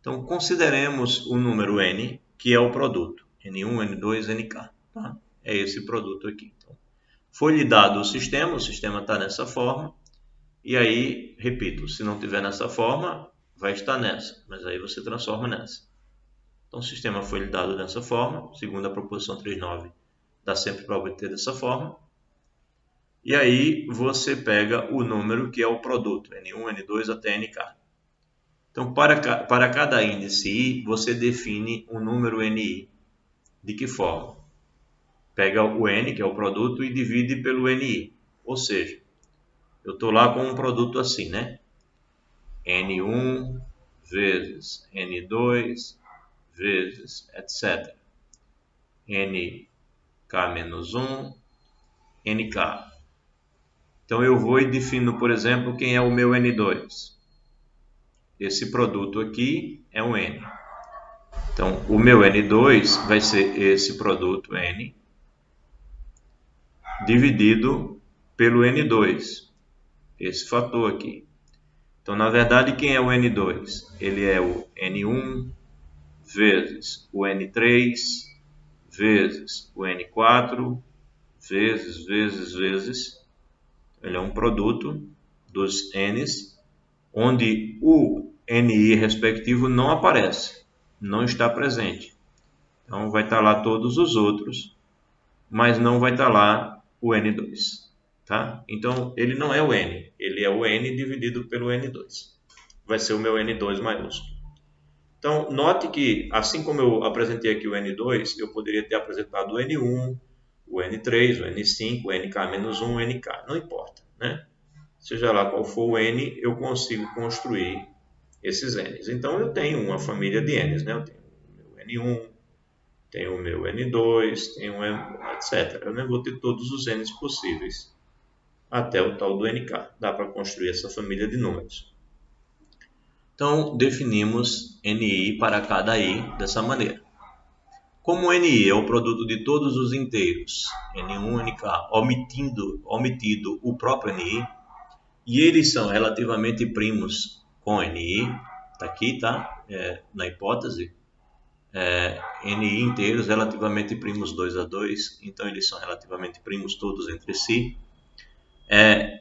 Então, consideremos o número n, que é o produto. N1, N2, Nk. Tá? É esse produto aqui. Então, foi-lhe dado o sistema está nessa forma. E aí, repito, se não tiver nessa forma, vai estar nessa. Mas aí você transforma nessa. Então, o sistema foi lhe dado dessa forma, segundo a proposição 3.9, dá sempre para obter dessa forma. E aí, você pega o número que é o produto, N1, N2 até Nk. Então, para cada índice I, você define um número NI. De que forma? Pega o N, que é o produto, e divide pelo NI. Ou seja, eu estou lá com um produto assim, né? N1 vezes N2 vezes, etc. Nk-1, Nk. Então eu vou e defino, por exemplo, quem é o meu N2. Esse produto aqui é um N. Então o meu N2 vai ser esse produto N dividido pelo N2, esse fator aqui. Então na verdade quem é o N2? Ele é o N1 vezes o N3 vezes o N4 vezes, ele é um produto dos N's, onde o NI respectivo não aparece, não está presente. Então vai estar lá todos os outros, mas não vai estar lá o N2. Tá? Então ele não é o N, ele é o N dividido pelo N2. Vai ser o meu N2 maiúsculo. Então, note que, assim como eu apresentei aqui o N2, eu poderia ter apresentado o N1, o N3, o N5, o Nk-1, o Nk. Não importa, né? Seja lá qual for o N, eu consigo construir esses N's. Então, eu tenho uma família de N's, né? Eu tenho o meu N1, tenho o meu N2, tenho o etc. Eu vou ter todos os N's possíveis, até o tal do Nk. Dá para construir essa família de números. Então, definimos NI para cada I dessa maneira. Como NI é o produto de todos os inteiros, N1, Nk, omitido o próprio NI, e eles são relativamente primos com NI, está aqui, tá? Na hipótese, NI inteiros relativamente primos 2 a 2, então eles são relativamente primos todos entre si.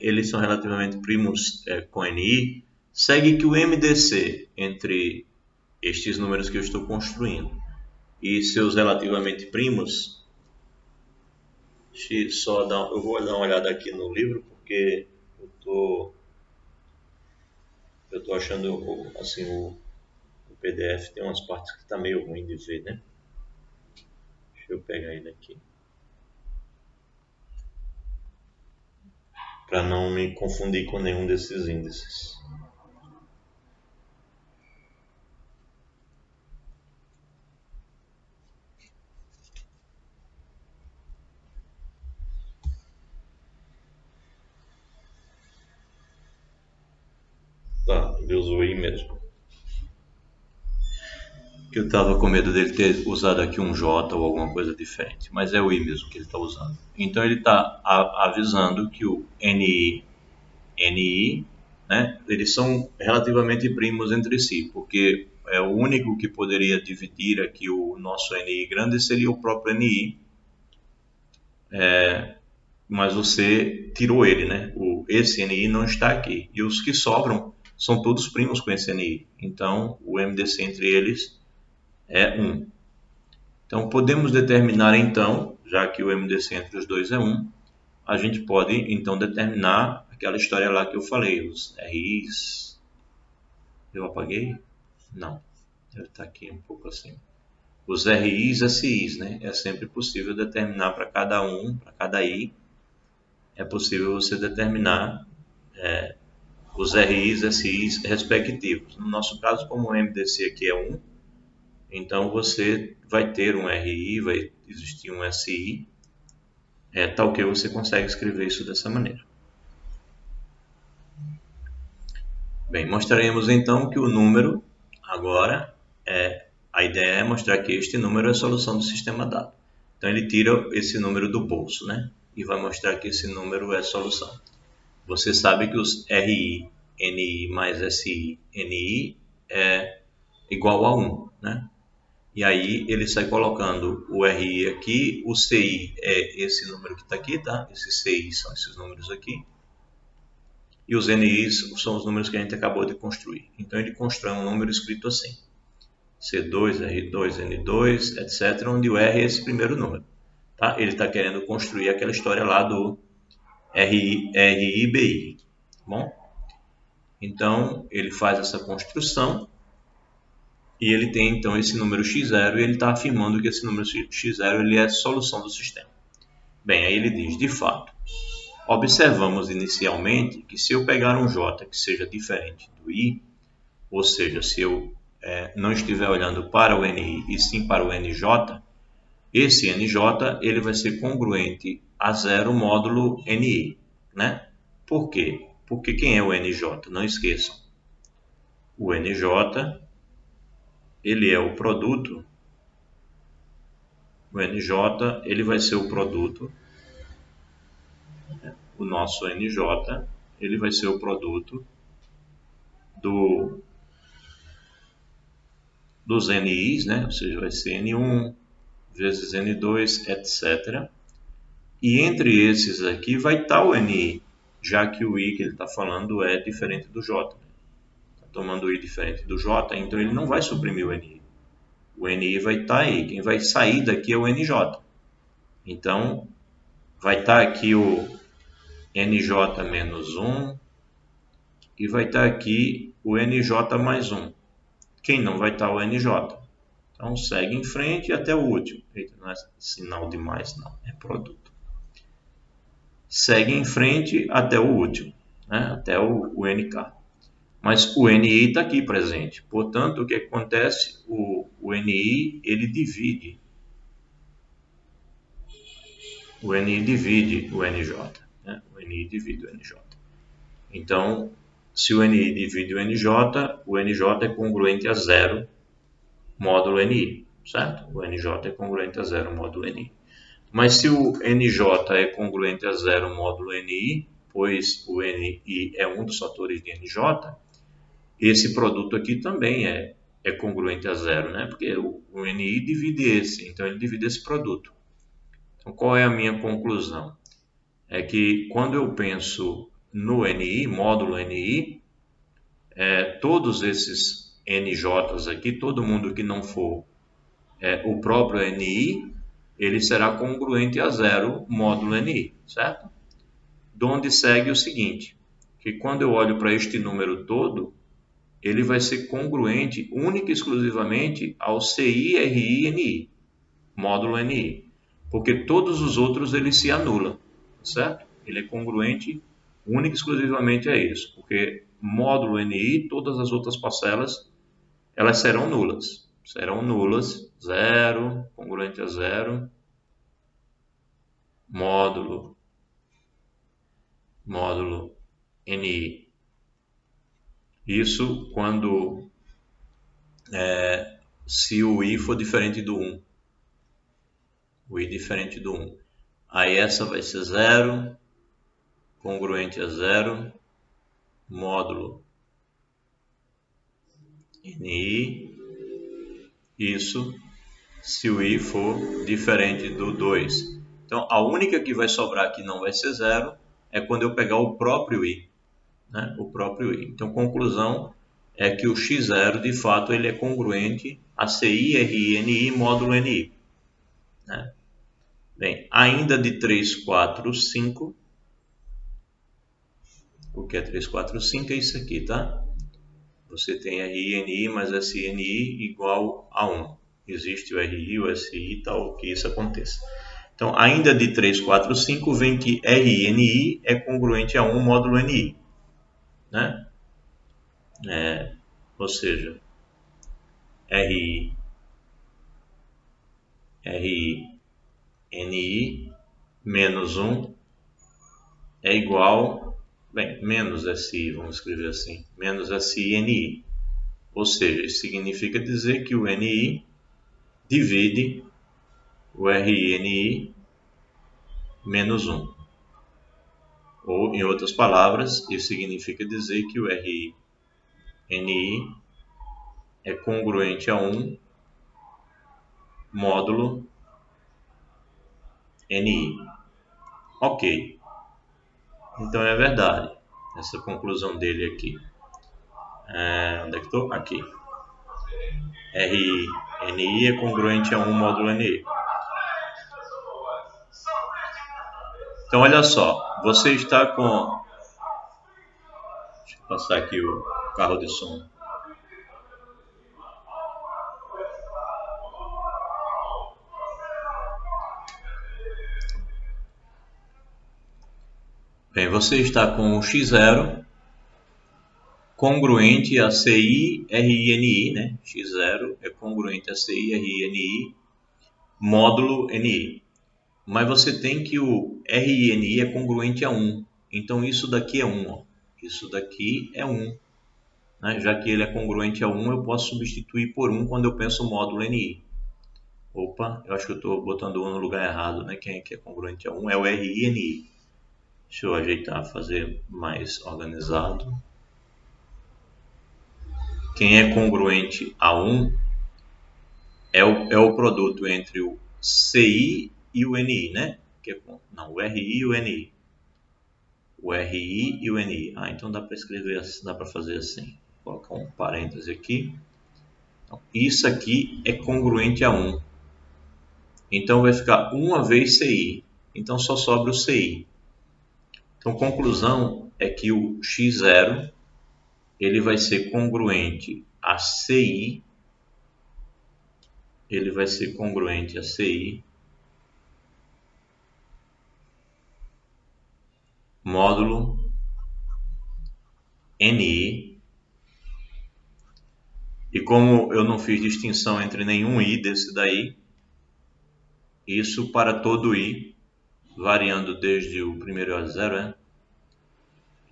Eles são relativamente primos com NI. Segue que o MDC entre estes números que eu estou construindo e seus relativamente primos, eu vou dar uma olhada aqui no livro porque eu tô achando assim o PDF tem umas partes que está meio ruim de ver, né? Deixa eu pegar ele aqui para não me confundir com nenhum desses índices. Tá, ele usou I mesmo. Que eu estava com medo dele ter usado aqui um J ou alguma coisa diferente, mas é o I mesmo que ele está usando. Então ele está avisando que o NI, né, eles são relativamente primos entre si, porque o único que poderia dividir aqui o nosso NI grande seria o próprio NI, mas você tirou ele, né? Esse NI não está aqui, e os que sobram são todos primos com esse NI, então o MDC entre eles é 1. Então podemos determinar então, já que o MDC entre os dois é 1, a gente pode então determinar aquela história lá que eu falei, os RIs, Eu apaguei? Não, deve estar aqui um pouco assim. Os RIs e SIs, né? É sempre possível determinar para cada um, para cada I, é possível você determinar os RIs e SIs respectivos. No nosso caso, como o MDC aqui é 1, então você vai ter um RI, vai existir um SI, tal que você consegue escrever isso dessa maneira. Bem, mostraremos então que o número, agora, a ideia é mostrar que este número é a solução do sistema dado. Então ele tira esse número do bolso, né? E vai mostrar que esse número é a solução. Você sabe que os RI, NI mais SI, NI é igual a 1, né? E aí ele sai colocando o RI aqui, o CI é esse número que está aqui, tá? Esses CI são esses números aqui. E os NIs são os números que a gente acabou de construir. Então ele constrói um número escrito assim: C2, R2, N2, etc., onde o R é esse primeiro número. Tá? Ele está querendo construir aquela história lá do RI-BI. Bom? Então ele faz essa construção e ele tem então esse número x0 e ele está afirmando que esse número x0 ele é a solução do sistema. Bem, aí ele diz, de fato, observamos inicialmente que se eu pegar um j que seja diferente do i, ou seja, se eu não estiver olhando para o NI e sim para o NJ, esse NJ ele vai ser congruente a 0 módulo NI. Né? Por quê? Porque quem é o NJ? Não esqueçam. O NJ ele é o produto. O NJ ele vai ser o produto. O nosso NJ ele vai ser o produto dos NIs, né? Ou seja, vai ser N1 vezes N2, etc. E entre esses aqui vai estar o NI, já que o I que ele está falando é diferente do J. Está tomando o I diferente do J, então ele não vai suprimir o NI. O NI vai estar aí. Quem vai sair daqui é o NJ. Então, vai estar aqui o NJ menos 1 e vai estar aqui o NJ mais 1. Quem não vai estar o NJ? Então, segue em frente até o último. Eita, não é sinal de mais, não. É produto. Segue em frente até o último, né? Até o NK. Mas o NI está aqui presente. Portanto, o que acontece? O NI ele divide. O NI divide o NJ. Né? O NI divide o NJ. Então, se o NI divide o NJ é congruente a 0 módulo NI. Certo? O NJ é congruente a 0 módulo NI. Mas se o NJ é congruente a 0 módulo NI, pois o NI é um dos fatores de NJ, esse produto aqui também é congruente a 0, né? Porque o NI divide esse, então ele divide esse produto. Então, qual é a minha conclusão? É que quando eu penso no NI, módulo NI, todos esses NJs aqui, todo mundo que não for o próprio NI, ele será congruente a 0 módulo NI, certo? De onde segue o seguinte, que quando eu olho para este número todo, ele vai ser congruente única e exclusivamente ao CI-RI-NI, módulo NI, porque todos os outros ele se anula, certo? Ele é congruente única e exclusivamente a isso, porque módulo NI, todas as outras parcelas, elas serão nulas, 0, congruente a 0, módulo NI. Isso quando se o I for diferente do 1. O I diferente do 1. Aí essa vai ser 0, congruente a 0, módulo NI. Isso se o I for diferente do 2. Então, a única que vai sobrar que não vai ser 0 é quando eu pegar o próprio I. Né? O próprio I. Então, conclusão é que o x0, de fato, ele é congruente a CI, RI, NI, módulo NI. Né? Bem, ainda de 3, 4, 5. O que é 3, 4, 5? É isso aqui, tá? Você tem RI, NI mais SI igual a 1. Existe o RI, o SI e tal, que isso aconteça. Então, ainda de 3, 4, 5, vem que RI, NI é congruente a 1 módulo NI. Né? Ou seja, RI, NI menos 1 é igual, menos SI, vamos escrever assim, menos SI, NI. Ou seja, isso significa dizer que o NI divide o RI-NI menos 1. Ou, em outras palavras, isso significa dizer que o RI-NI é congruente a 1 módulo NI. Ok. Então é verdade essa conclusão dele aqui. Onde é que estou? Aqui. RI-NI é congruente a 1 módulo NI. Então olha só, você está com... Deixa eu passar aqui o carro de som. Bem, você está com o x0 congruente a CI, RI, NI, né? x0 é congruente a CI, RI, NI, módulo NI. Mas você tem que o RI, NI é congruente a 1. Então isso daqui é 1. Ó. Isso daqui é 1. Né? Já que ele é congruente a 1, eu posso substituir por 1 quando eu penso o módulo NI. Opa, eu acho que eu estou botando 1 no lugar errado. Né? Quem é que é congruente a 1 é o RI, NI. Deixa eu ajeitar, fazer mais organizado. Quem é congruente a 1 é o produto entre o CI e o NI, né? Não, o RI e o NI. O RI e o NI. Então dá para escrever, dá para fazer assim. Vou colocar um parêntese aqui. Então, isso aqui é congruente a 1. Então vai ficar 1 vezes CI. Então só sobra o CI. Então conclusão é que o x0 ele vai ser congruente a CI. Ele vai ser congruente a CI módulo NI, e como eu não fiz distinção entre nenhum I desse daí, isso para todo I, variando desde o primeiro a 0, né?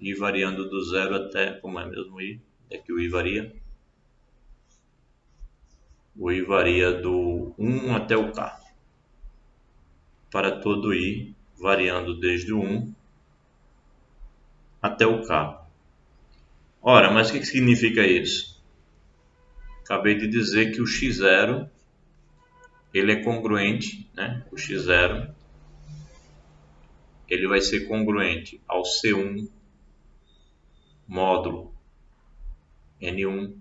E variando do 0 até, como é mesmo I? É que o I varia. O I varia do 1 até o K. Para todo I, variando desde o 1 até o K. Ora, mas o que significa isso? Acabei de dizer que o x0 ele é congruente, né? O x0 ele vai ser congruente ao C1 módulo N1.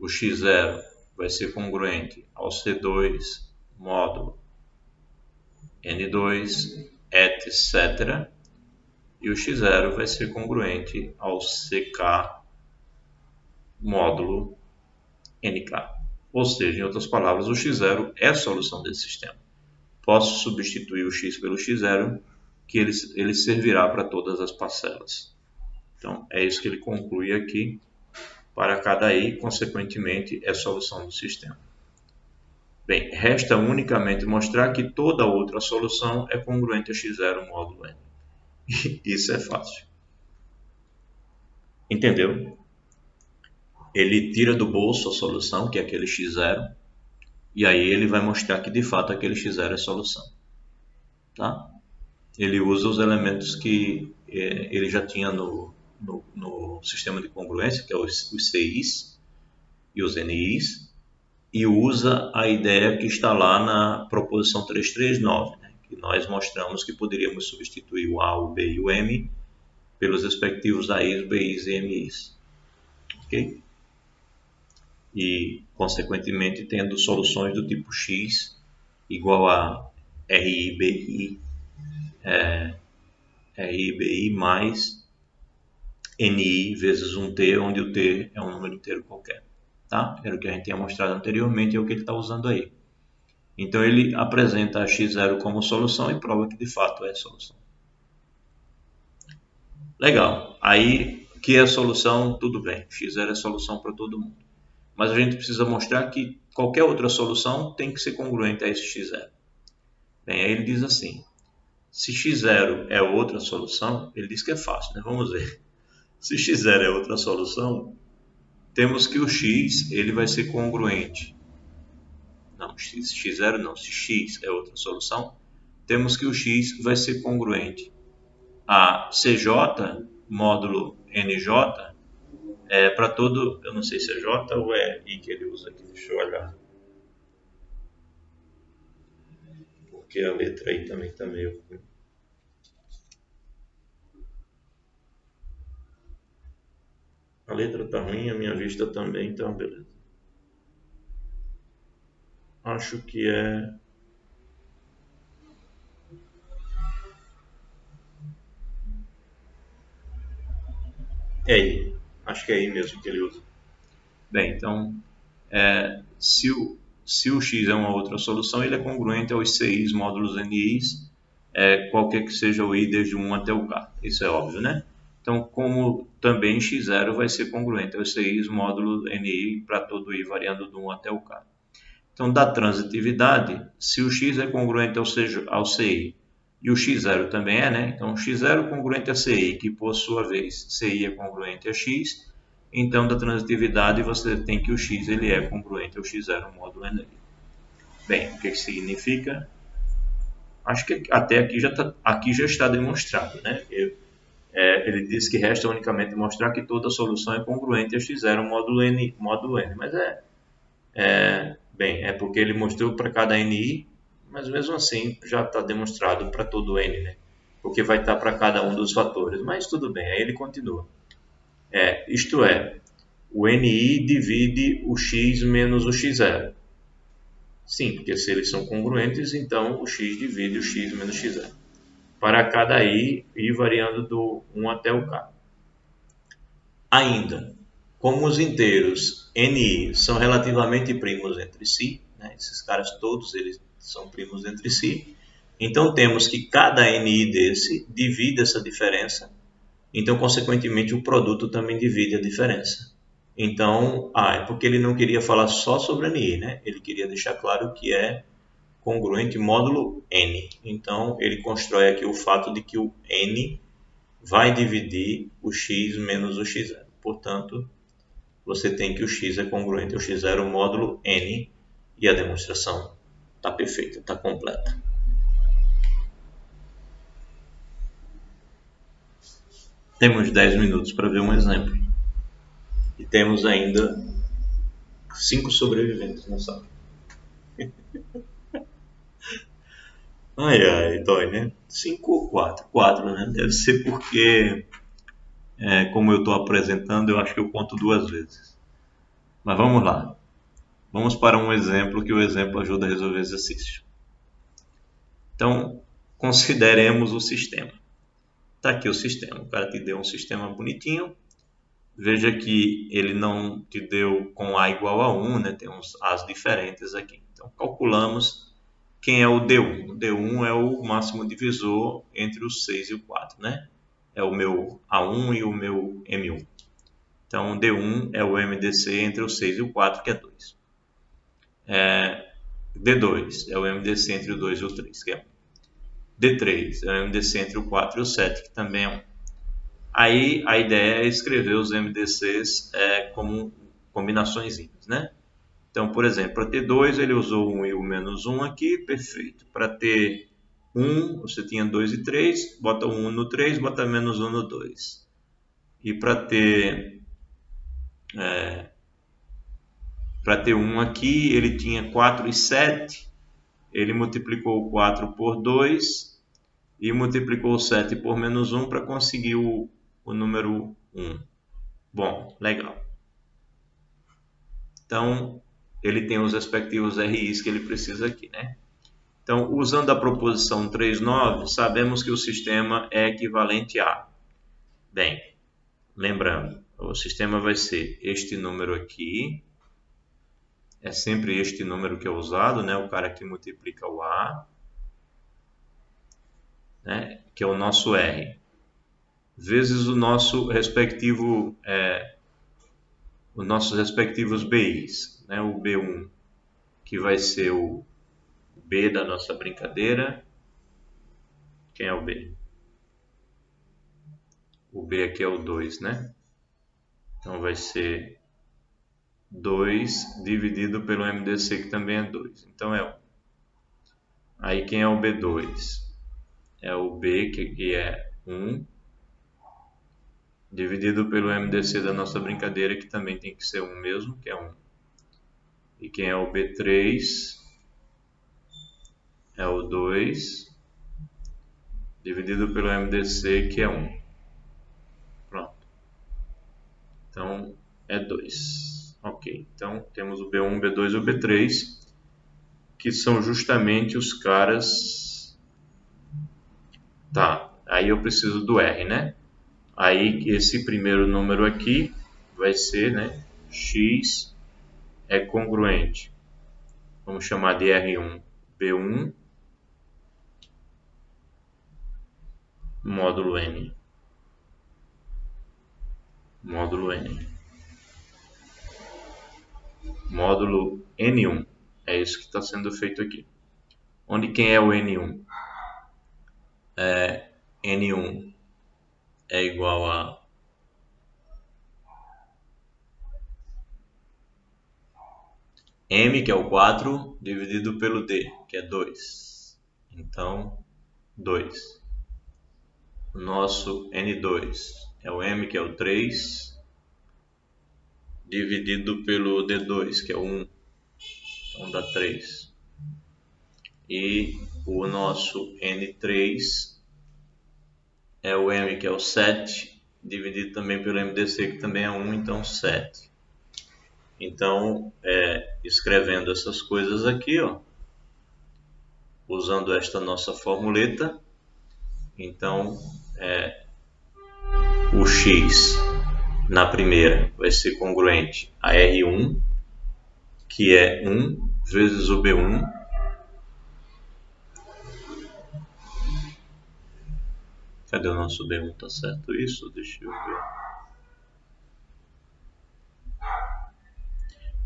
O x0 vai ser congruente ao C2 módulo N2, etc. E o x0 vai ser congruente ao CK módulo NK. Ou seja, em outras palavras, o x0 é a solução desse sistema. Posso substituir o x pelo x0, que ele servirá para todas as parcelas. Então, é isso que ele conclui aqui. Para cada I, consequentemente, é a solução do sistema. Bem, resta unicamente mostrar que toda outra solução é congruente a x0 módulo n. Isso é fácil. Entendeu? Ele tira do bolso a solução, que é aquele x0, e aí ele vai mostrar que de fato aquele x0 é a solução. Tá? Ele usa os elementos que ele já tinha no sistema de congruência, que é os CIs e os NIs, e usa a ideia que está lá na proposição 339, né? Que nós mostramos que poderíamos substituir o A, o B e o M pelos respectivos AIs, BIs e MIs. Ok? E, consequentemente, tendo soluções do tipo X igual a RI, BI mais NI vezes um T, onde o T é um número inteiro qualquer. Tá? Era o que a gente tinha mostrado anteriormente e é o que ele está usando aí. Então ele apresenta a x0 como solução e prova que de fato é a solução. Legal. Aí, que é a solução, tudo bem. x0 é solução para todo mundo. Mas a gente precisa mostrar que qualquer outra solução tem que ser congruente a esse x0. Bem, aí ele diz assim, se x0 é outra solução, ele diz que é fácil, né? Vamos ver. Se x0 é outra solução, temos que o x ele vai ser congruente. Não, x0 não. Se x é outra solução, temos que o x vai ser congruente a CJ módulo NJ para todo, eu não sei se é J ou é I que ele usa aqui, deixa eu olhar. Porque a letra aí também está meio... A letra está ruim, a minha vista também, então beleza. Acho que é... É aí. Acho que é aí mesmo que ele usa. Bem, então, se o x é uma outra solução, ele é congruente aos CIs módulos NIs, qualquer que seja o i desde 1 até o k. Isso é óbvio, né? Então, como também x0 vai ser congruente aos CIs módulo NI para todo i variando do 1 até o k. Então, da transitividade, se o x é congruente ao CI e o x0 também é, né? Então, x0 congruente a CI, que por sua vez CI é congruente a x, então da transitividade você tem que o x ele é congruente ao x0 módulo NI. Bem, o que significa? Acho que até aqui já está demonstrado, né? Ele diz que resta unicamente mostrar que toda solução é congruente a x0 módulo n, mas bem, é porque ele mostrou para cada NI, mas mesmo assim já está demonstrado para todo N, né? Porque vai estar para cada um dos fatores, mas tudo bem, aí ele continua. Isto é, o NI divide o x menos o x0. Sim, porque se eles são congruentes, então o x divide o x menos x0. Para cada i variando do 1 até o k. Ainda, como os inteiros NI são relativamente primos entre si, né? Esses caras todos eles são primos entre si, então temos que cada NI desse divide essa diferença, então consequentemente o produto também divide a diferença. Então, é porque ele não queria falar só sobre NI, né? Ele queria deixar claro que é congruente módulo N. Então ele constrói aqui o fato de que o N vai dividir o x menos o x0. Portanto, você tem que o x é congruente ao x0 módulo n e a demonstração está perfeita, está completa. Temos 10 minutos para ver um exemplo. E temos ainda 5 sobreviventes na sala. Ai, dói, né? 5 ou 4? 4, né? Deve ser porque, como eu estou apresentando, eu acho que eu conto 2 vezes. Mas vamos lá. Vamos para um exemplo, que o exemplo ajuda a resolver exercício. Então, consideremos o sistema. Está aqui o sistema. O cara te deu um sistema bonitinho. Veja que ele não te deu com A igual a 1, né? Tem uns A's diferentes aqui. Então, calculamos quem é o D1. O D1 é o máximo divisor entre o 6 e o 4, né? É o meu A1 e o meu M1. Então, o D1 é o MDC entre o 6 e o 4, que é 2. D2 é o MDC entre o 2 e o 3, que é 1. D3 é o MDC entre o 4 e o 7, que também é 1. Aí a ideia é escrever os MDCs como combinações, né? Então, por exemplo, para ter 2 ele usou 1 e o menos 1 aqui, perfeito. Para ter 1, você tinha 2 e 3, bota 1 no 3, bota menos 1 no 2. E para ter 1 aqui, ele tinha 4 e 7, ele multiplicou o 4 por 2 e multiplicou o 7 por menos 1 para conseguir o número 1. Bom, legal. Então, ele tem os respectivos RIs que ele precisa aqui, né? Então, usando a proposição 3,9, sabemos que o sistema é equivalente a... Bem, lembrando, o sistema vai ser este número aqui, é sempre este número que é usado, né? O cara que multiplica o A, né? Que é o nosso R, vezes o nosso respectivo, os nossos respectivos BIs, né? O B1, que vai ser o B da nossa brincadeira. Quem é o B? O B aqui é o 2, né? Então vai ser 2 dividido pelo MDC, que também é 2. Então é 1. Aí quem é o B2? É o B, que é 1, dividido pelo MDC da nossa brincadeira, que também tem que ser 1 mesmo, que é 1. E quem é o B3? É o 2, dividido pelo MDC, que é 1. Pronto. Então é 2. Ok. Então temos o B1, o B2 e o B3, que são justamente os caras. Tá, aí eu preciso do R, né? Aí esse primeiro número aqui vai ser, né? X é congruente. Vamos chamar de R1, B1, módulo N. Módulo N. Módulo N1. É isso que está sendo feito aqui. Onde quem é o N1? N1 é igual a M, que é o 4, dividido pelo D, que é 2. Então, 2. O nosso N2 é o M, que é o 3, dividido pelo D2, que é o 1. Então, dá 3. E o nosso N3 é o M, que é o 7, dividido também pelo MDC, que também é 1, então 7. Então, escrevendo essas coisas aqui, ó, usando esta nossa formuleta, então o X na primeira vai ser congruente a R1, que é 1 vezes o B1, cadê o nosso B1? Tá certo isso? Deixa eu ver.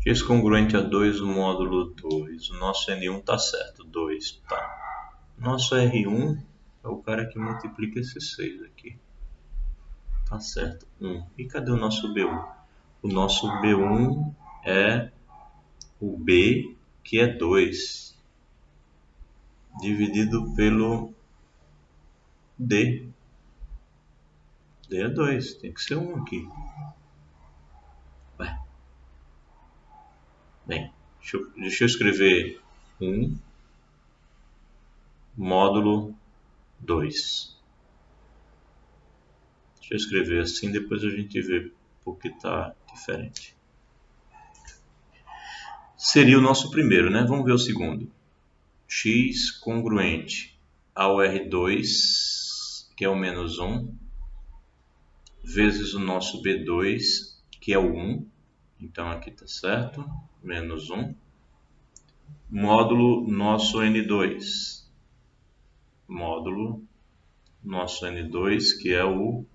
X congruente a 2 módulo 2. O nosso N1 tá certo, 2, tá. Nosso R1 é o cara que multiplica esses 6 aqui. Tá certo, 1. E cadê o nosso B1? O nosso B1 é o B, que é 2, dividido pelo D. D é 2, tem que ser 1 aqui. Ué. Bem, deixa eu escrever 1 módulo 2. Deixa eu escrever assim, depois a gente vê porque está diferente. Seria o nosso primeiro, né? Vamos ver o segundo. X congruente ao R2, que é o menos 1, vezes o nosso B2, que é o 1. Então aqui está certo, menos 1. Módulo nosso N2. Módulo nosso N2, que é o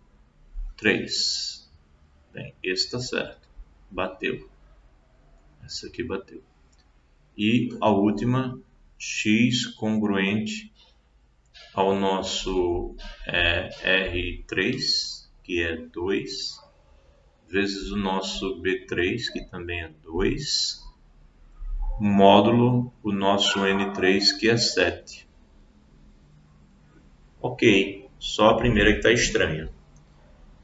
3. Bem, esse está certo. Bateu. Essa aqui bateu. E a última, X congruente ao nosso R3, que é 2, vezes o nosso B3, que também é 2, módulo o nosso N3, que é 7. Ok, só a primeira que está estranha.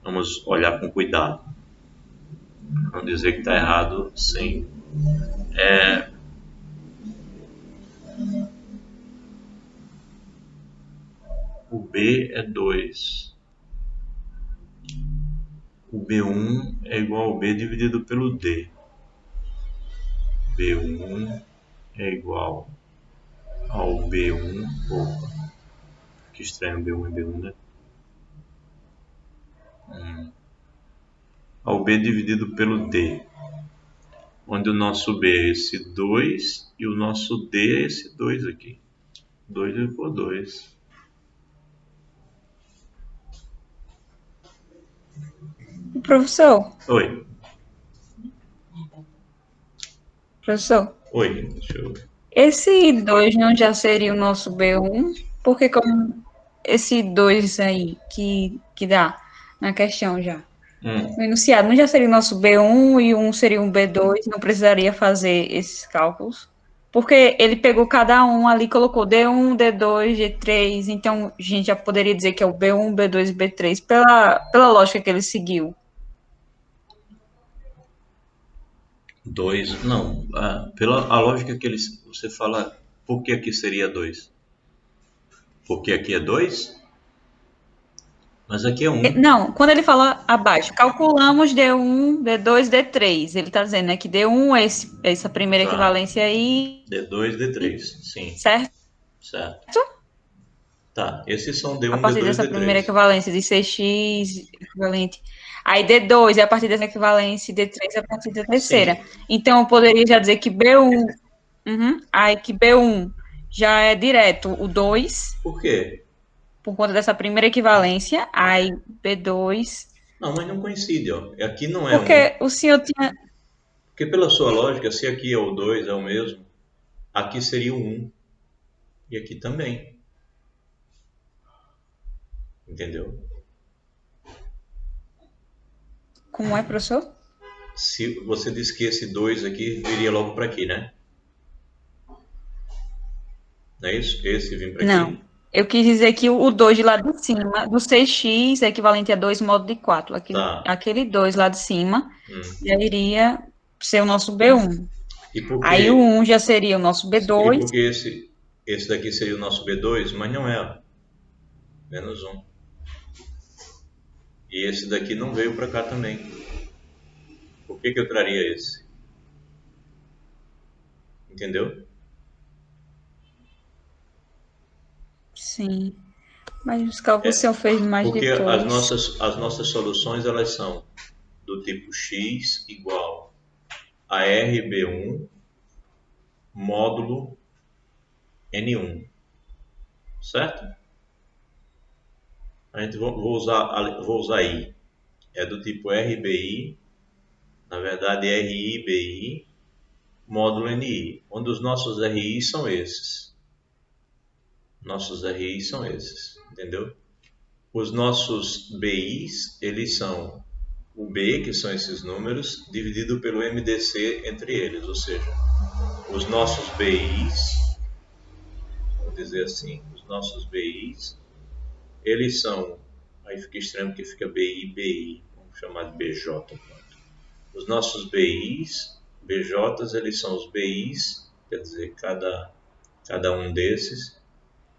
Vamos olhar com cuidado. Não dizer que está errado sem... O B é 2. O B1 é igual ao B dividido pelo D. B1 é igual ao B1. Opa, que estranho B1 e B1, né? o B dividido pelo D, onde o nosso B é esse 2 e o nosso D é esse 2 aqui. 2 dividido por 2. Professor, Oi. professor, Oi, deixa eu ver. esse 2 não já seria o nosso B1? Porque como esse 2 aí que dá na questão já. No enunciado, não já seria o nosso B1 e um seria um B2, não precisaria fazer esses cálculos. Porque ele pegou cada um ali, colocou D1, D2, D3, então a gente já poderia dizer que é o B1, B2 e B3, pela lógica que ele seguiu. 2, não. Pela a lógica que você fala, por que aqui seria 2? Porque aqui é 2, mas aqui é 1. Não, quando ele fala abaixo, calculamos D1, D2, D3. Ele está dizendo, né, que D1 é essa primeira Tá. equivalência aí, D2, D3. Sim, certo? certo. Tá. Esses são A D1, partir D2, dessa primeira D3. equivalência de CX equivalente. Aí D2 é a partir dessa equivalência e D3 é a partir da terceira. Sim. Então, eu poderia já dizer que B1, aí que B1 já é direto o 2, Por quê? por conta dessa primeira equivalência, aí B2, Não, mas não coincide, ó. Aqui não é 1. porque o senhor tinha. Porque pela sua lógica, se aqui é o 2, é o mesmo, aqui seria o 1. E aqui também. Entendeu? Como é, professor? Se você disse que esse 2 aqui viria logo para aqui, né? Não é isso? Esse vem para Não. aqui? Eu quis dizer que o 2 de lá de cima, do 6x, é equivalente a 2 modo de 4. Tá. Aquele 2 lá de cima Hum. já iria ser o nosso B1. E por Aí o que, 1 já seria o nosso e B2. por que esse daqui seria o nosso B2, mas não é, ó. Menos 1. E esse daqui não veio para cá também. Por que eu traria esse? Entendeu? Sim. Mas os cálculos o É, senhor fez mais porque as depois. nossas soluções elas são do tipo x igual a RB1 módulo N1, certo? A gente vou usar I. É do tipo RBI, na verdade RIBI, módulo NI, onde os nossos RI são esses. Nossos RI são esses, entendeu? Os nossos BIs, eles são o B, que são esses números, dividido pelo MDC entre eles, ou seja, os nossos BIs, vamos dizer assim, os nossos BIs, eles são, aí fica estranho porque fica BI, BI, vamos chamar de BJ. Os nossos BIs, BJs, eles são os BIs, quer dizer, cada um desses,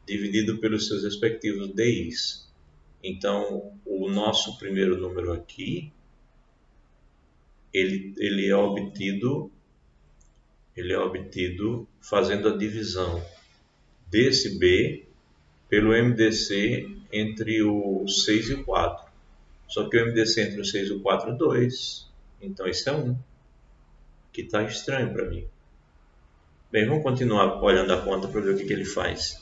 dividido pelos seus respectivos DIs. Então, o nosso primeiro número aqui, ele é obtido fazendo a divisão desse B pelo MDC entre o 6 e o 4. Só que o MDC entre o 6 e o 4 é 2. Então, isso é 1, que está estranho para mim. Bem, vamos continuar olhando a conta para ver o que ele faz.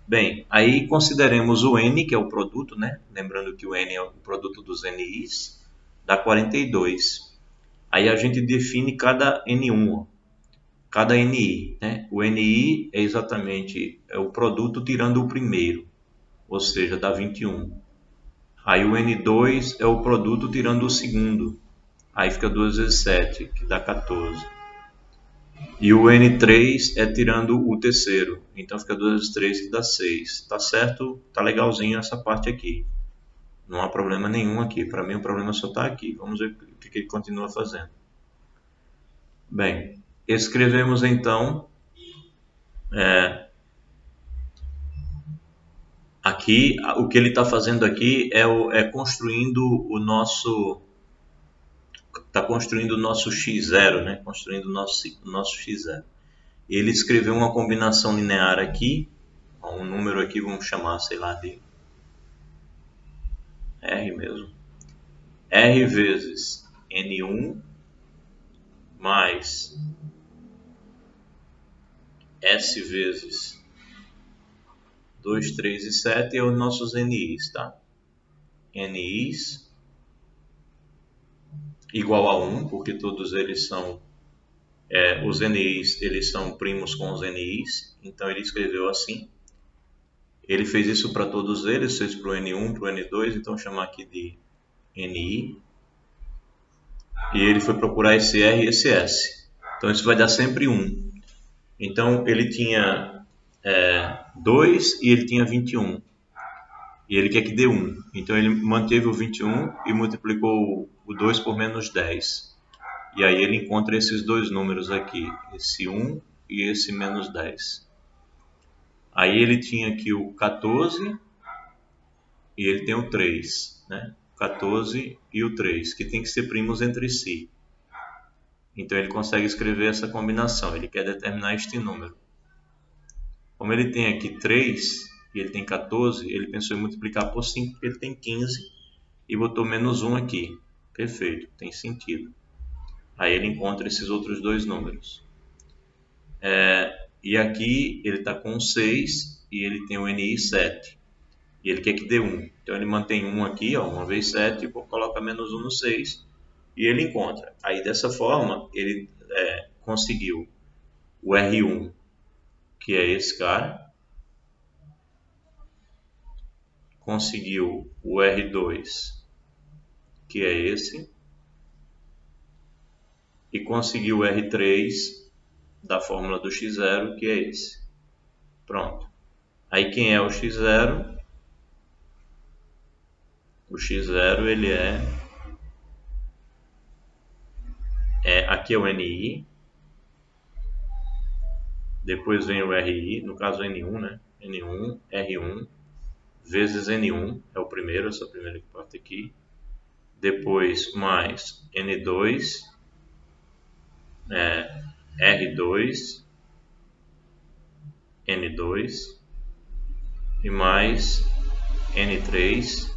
Bem, aí consideremos o N, que é o produto, né? Lembrando que o N é o produto dos NIs, dá 42. Aí a gente define cada N1, cada NI, né? O NI é exatamente o produto tirando o primeiro, ou seja, dá 21. Aí o N2 é o produto tirando o segundo, aí fica 2 vezes 7, que dá 14. E o N3 é tirando o terceiro, então fica 2 vezes 3, que dá 6. Tá certo? Tá legalzinho essa parte aqui. Não há problema nenhum aqui. Para mim o problema só está aqui. Vamos ver o que ele continua fazendo. Bem, escrevemos então aqui, o que ele está fazendo aqui é construindo o nosso, está construindo o nosso x0, né? Construindo o nosso x0. Ele escreveu uma combinação linear aqui, um número aqui, vamos chamar, sei lá, de R mesmo. R vezes N1 mais S vezes 2, 3 e 7 é os nossos NIs, tá? NIs igual a 1, porque todos eles são, os NIs, eles são primos com os NIs, então ele escreveu assim. Ele fez isso para todos eles, fez para o N1, para o N2, então vou chamar aqui de NI. E ele foi procurar esse R e esse S. Então isso vai dar sempre 1. Então ele tinha 2 e ele tinha 21. E ele quer que dê 1. Então ele manteve o 21 e multiplicou o 2 por menos 10. E aí ele encontra esses dois números aqui, esse 1 e esse menos 10. Aí ele tinha aqui o 14 e ele tem o 3, né? 14 e o 3, que tem que ser primos entre si. Então ele consegue escrever essa combinação, ele quer determinar este número. Como ele tem aqui 3 e ele tem 14, ele pensou em multiplicar por 5 porque ele tem 15 e botou menos 1 aqui. Perfeito, tem sentido. Aí ele encontra esses outros dois números. E aqui ele está com 6 e ele tem o NI 7. E ele quer que dê 1. Então ele mantém 1 aqui, ó, 1 vezes 7, coloca menos 1 no 6 e ele encontra. Aí dessa forma ele conseguiu o R1, que é esse cara, conseguiu o R2, que é esse, e conseguiu o R3 da fórmula do x0, que é esse. Pronto. Aí quem é o x0? O x0 ele aqui é o NI, depois vem o RI, no caso N1, né? N1, R1, vezes N1, é o primeiro, essa primeira parte aqui. Depois mais N2, R2, N2 e mais N3,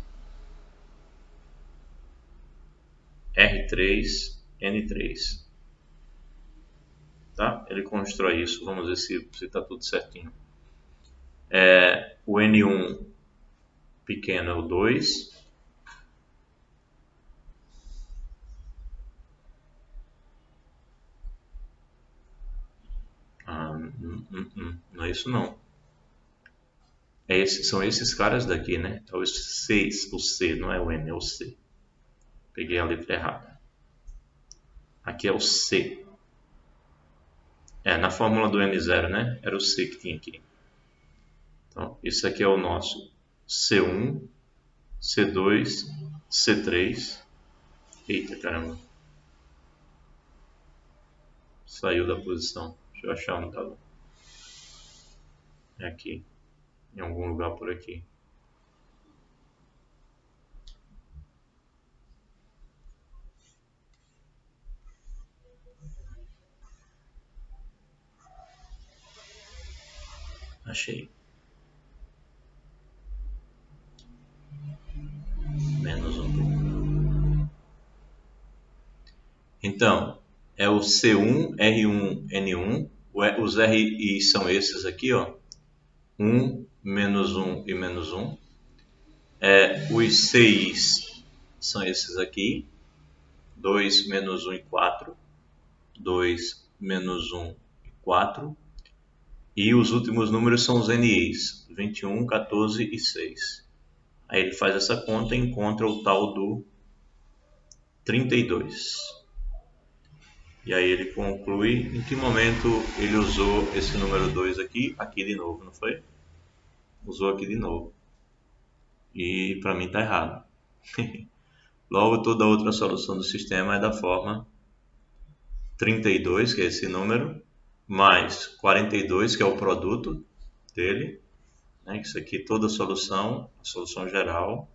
R3, N3. Tá? Ele constrói isso, vamos ver se está tudo certinho. O N1 pequeno é o 2. Não é isso não. São esses caras daqui, né? É o C, não é o N, é o C. Peguei a letra errada. Aqui é o C. Na fórmula do N0, né? Era o C que tinha aqui. Então, isso aqui é o nosso C1, C2, C3. Eita, caramba. Saiu da posição. Deixa eu achar onde estava. É aqui. Em algum lugar por aqui. Achei. Menos um pouco. Então, é o C1, R1, N1. Os RI são esses aqui, ó. 1, menos 1 e menos 1. Os CIs são esses aqui. 2, menos 1 e 4. 2, menos 1 e 4. E os últimos números são os NIs. 21, 14 e 6. Aí ele faz essa conta e encontra o tal do 32. E aí ele conclui em que momento ele usou esse número 2 aqui de novo, não foi? Usou aqui de novo. E para mim está errado. Logo, toda outra solução do sistema é da forma 32, que é esse número, mais 42, que é o produto dele. Isso aqui, toda a solução geral,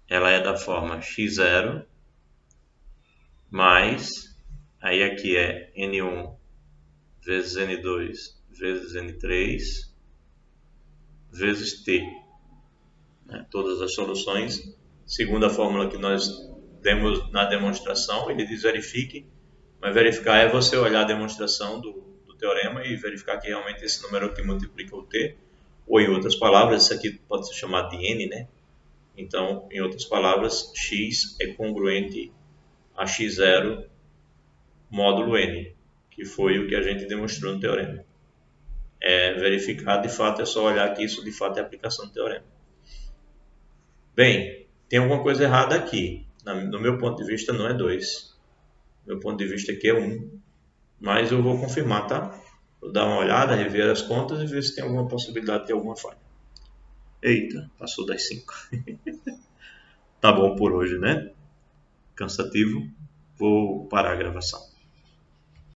ela é da forma x0 mais, aí aqui é n1 vezes n2 vezes n3 vezes t. Todas as soluções segundo a fórmula que nós na demonstração, ele diz verifique, mas verificar é você olhar a demonstração do teorema e verificar que realmente esse número que multiplica o t, ou em outras palavras, isso aqui pode ser chamado de n, né? Então, em outras palavras, x é congruente a x0 módulo n, que foi o que a gente demonstrou no teorema. Verificar, de fato, é só olhar que isso de fato é aplicação do teorema. Bem, tem alguma coisa errada aqui. No meu ponto de vista não é 2. Meu ponto de vista aqui é 1. Mas eu vou confirmar, tá? Vou dar uma olhada, rever as contas e ver se tem alguma possibilidade de ter alguma falha. Eita, passou das 5. Tá bom por hoje, né? Cansativo. Vou parar a gravação.